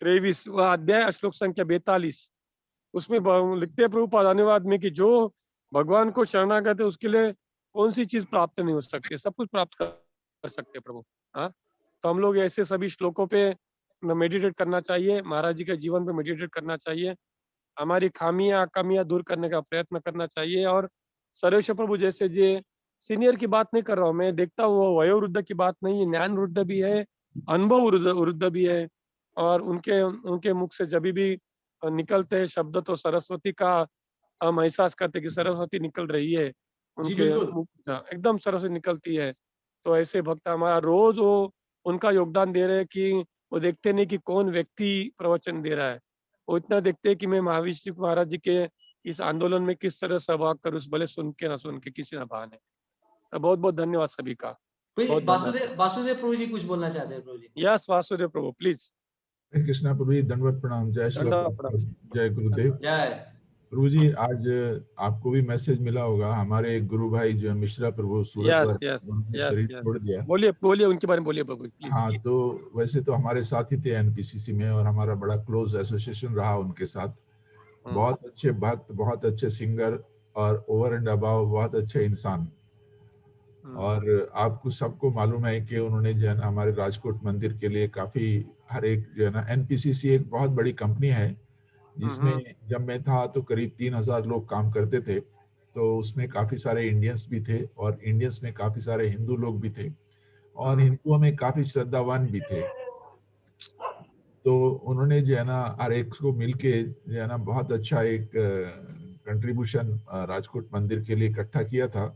23 वह अध्याय श्लोक संख्या 42 उसमें लिखते हैं प्रभुपाद अनुवाद में कि जो भगवान को शरणागत है उसके लिए कौन सी चीज प्राप्त नहीं हो सकती, सब कुछ प्राप्त कर सकते हैं प्रभु। हाँ, तो हम लोग ऐसे सभी श्लोकों पे मेडिटेट करना चाहिए, महाराज जी के जीवन पे मेडिटेट करना चाहिए, हमारी खामियां कमियां दूर करने का प्रयत्न करना चाहिए। और सर्वेश्वर प्रभु जैसे जे सीनियर की बात नहीं कर रहा हूँ मैं, देखता हूँ वो वयोवृद्ध की बात नहीं है, ज्ञान वृद्ध भी है, अनुभव वृद्ध भी है। और उनके उनके मुख से जब भी निकलते हैं शब्द तो सरस्वती का हम एहसास करते कि सरस्वती निकल रही है, जी उनके बिल्कुल। मुख एकदम सरस्वती निकलती है। तो ऐसे भक्त हमारा रोज वो उनका योगदान दे रहे हैं कि वो देखते नहीं कि कौन व्यक्ति प्रवचन दे रहा है, वो इतना देखते हैं कि मैं महावीर जी महाराज जी के इस आंदोलन में किस तरह सहभाग करूं, भले सुन के ना सुन के किसी ना बहाने। तो बहुत बहुत धन्यवाद सभी का। कोई बहुत धन्यवाद। वासुदेव प्रभु जी कुछ बोलना चाहते हैं प्रभु जी? यस वासुदेव प्रभु प्लीज। हरे कृष्णा प्रभु जी, दंडवत प्रणाम। जय श्री दंडवत प्रणाम। जय गुरुदेव। जय प्रभु जी, आज आपको भी मैसेज मिला होगा, हमारे एक गुरु भाई जो है मिश्रा प्रभु सूरत यस वाले, यस उन्होंने यस शरीर यस छोड़ दिया। बोलिए बोलिए उनके बारे में बोलिए प्रभु प्लीज। हाँ, तो वैसे तो हमारे साथ ही थे एनपीसीसी में और हमारा बड़ा क्लोज एसोसिएशन रहा उनके साथ। बहुत अच्छे भक्त, बहुत अच्छे सिंगर और ओवर एंड अबाव बहुत अच्छे इंसान। और आपको सबको मालूम है कि उन्होंने जो है ना हमारे राजकोट मंदिर के लिए काफी हर एक जो है ना, एनपीसीसी एक बहुत बड़ी कंपनी है जिसमें जब मैं था तो करीब 3000 लोग काम करते थे। तो उसमें काफी सारे इंडियंस भी थे और इंडियंस में काफी सारे हिंदू लोग भी थे और हिंदुओं में काफी श्रद्धावान भी थे। तो उन्होंने जो है ना हर एक को मिलके जो है ना बहुत अच्छा एक कंट्रीब्यूशन राजकोट मंदिर के लिए इकट्ठा किया था।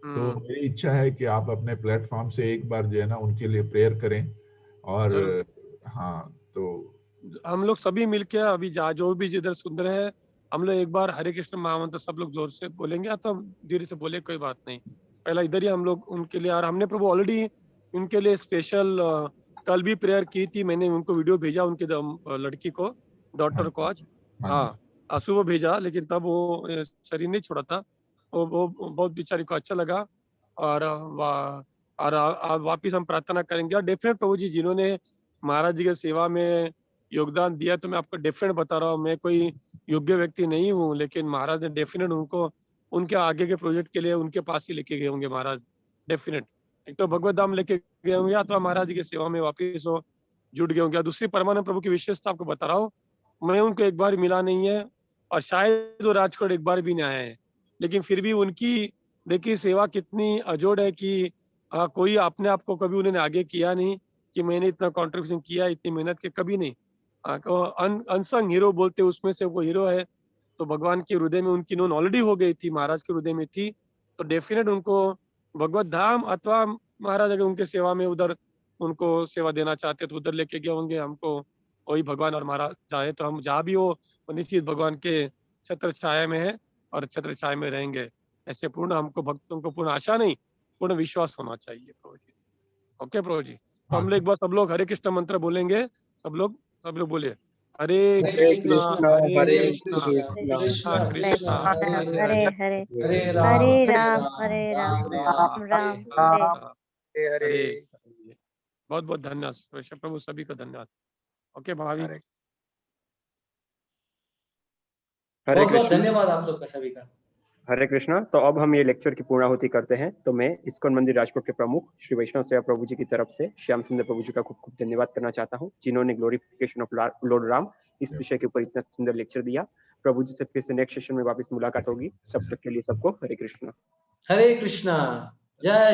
तो मेरी इच्छा है कि आप अपने प्लेटफॉर्म से एक बार जो है ना उनके लिए प्रेयर करें। और हाँ, तो हम लोग सभी मिलके अभी जो भी जिधर सुंदर है हम लोग एक बार हरे कृष्ण महामंत्र सब लोग जोर से बोलेंगे, या तो धीरे से बोले कोई बात नहीं, पहला इधर ही हम लोग उनके लिए। और हमने प्रभु ऑलरेडी उनके लिए स्पेशल कल भी प्रेयर की थी, मैंने उनको वीडियो भेजा उनके लड़की को, डॉटर को आज। हाँ सुबह भेजा, लेकिन तब वो शरीर नहीं छोड़ा था, वो बहुत बेचारी को अच्छा लगा। और वापिस हम प्रार्थना करेंगे। और डेफिनेट प्रभु जी जिन्होंने महाराज जी की सेवा में योगदान दिया, तो मैं आपको डेफिनेट बता रहा हूँ, मैं कोई योग्य व्यक्ति नहीं हूँ, लेकिन महाराज ने डेफिनेट उनको उनके आगे के प्रोजेक्ट के लिए उनके पास ही लेके गए होंगे महाराज। डेफिनेट एक तो भगवत धाम लेके गए होंगे, अथवा महाराज जी की सेवा में वापिस वो जुट गए होंगे। दूसरी परमानंद प्रभु की विशेषता आपको बता रहा हूँ, मैं उनको एक बार मिला नहीं है और शायद वो राजकोट एक बार भी नहीं आए हैं, लेकिन फिर भी उनकी देखिए सेवा कितनी अजोड़ है कि कोई अपने आप को कभी उन्होंने आगे किया नहीं कि मैंने इतना कंट्रीब्यूशन किया, इतनी मेहनत के कभी नहीं। अनसंग हीरो बोलते उसमें से वो हीरो है। तो भगवान के हृदय में उनकी नोन ऑलरेडी हो गई थी, महाराज के हृदय में थी, तो डेफिनेट उनको भगवत धाम अथवा महाराज अगर उनके सेवा में उधर उनको सेवा देना चाहते तो उधर लेके गए होंगे। हमको वही भगवान और महाराज चाहे तो हम जहाँ भी हो निश्चित भगवान के छत्र छाया में है और छत्र छाया में रहेंगे। ऐसे पूर्ण हमको भक्तों को पूर्ण आशा नहीं, पूर्ण विश्वास होना चाहिए प्रभु जी। ओके प्रभु जी, तो हम लोग एक बार सब लोग हरे कृष्ण मंत्र बोलेंगे, सब लोग बोले हरे कृष्णा हरे कृष्णा कृष्णा कृष्णा हरे हरे हरे राम राम राम हरे हरे। बहुत बहुत धन्यवाद प्रभु, सभी को धन्यवाद। ओके भाभी, हरे बहुत बहुत कृष्ण। धन्यवाद आप लोग का सभी का। हरे कृष्णा। तो अब हम ये लेक्चर की पूर्णाहुति करते हैं। तो मैं इस्कॉन मंदिर राजकोट के प्रमुख श्री वैष्णव सेवा प्रभु जी की तरफ से श्याम सुंदर प्रभु जी का खूब खूब धन्यवाद करना चाहता हूँ, जिन्होंने ग्लोरिफिकेशन ऑफ लॉर्ड राम इस विषय के ऊपर इतना सुंदर लेक्चर दिया। प्रभु जी से फिर से नेक्स्ट सेशन में वापस मुलाकात होगी। तब तक के लिए सबको हरे कृष्णा। हरे कृष्णा। जय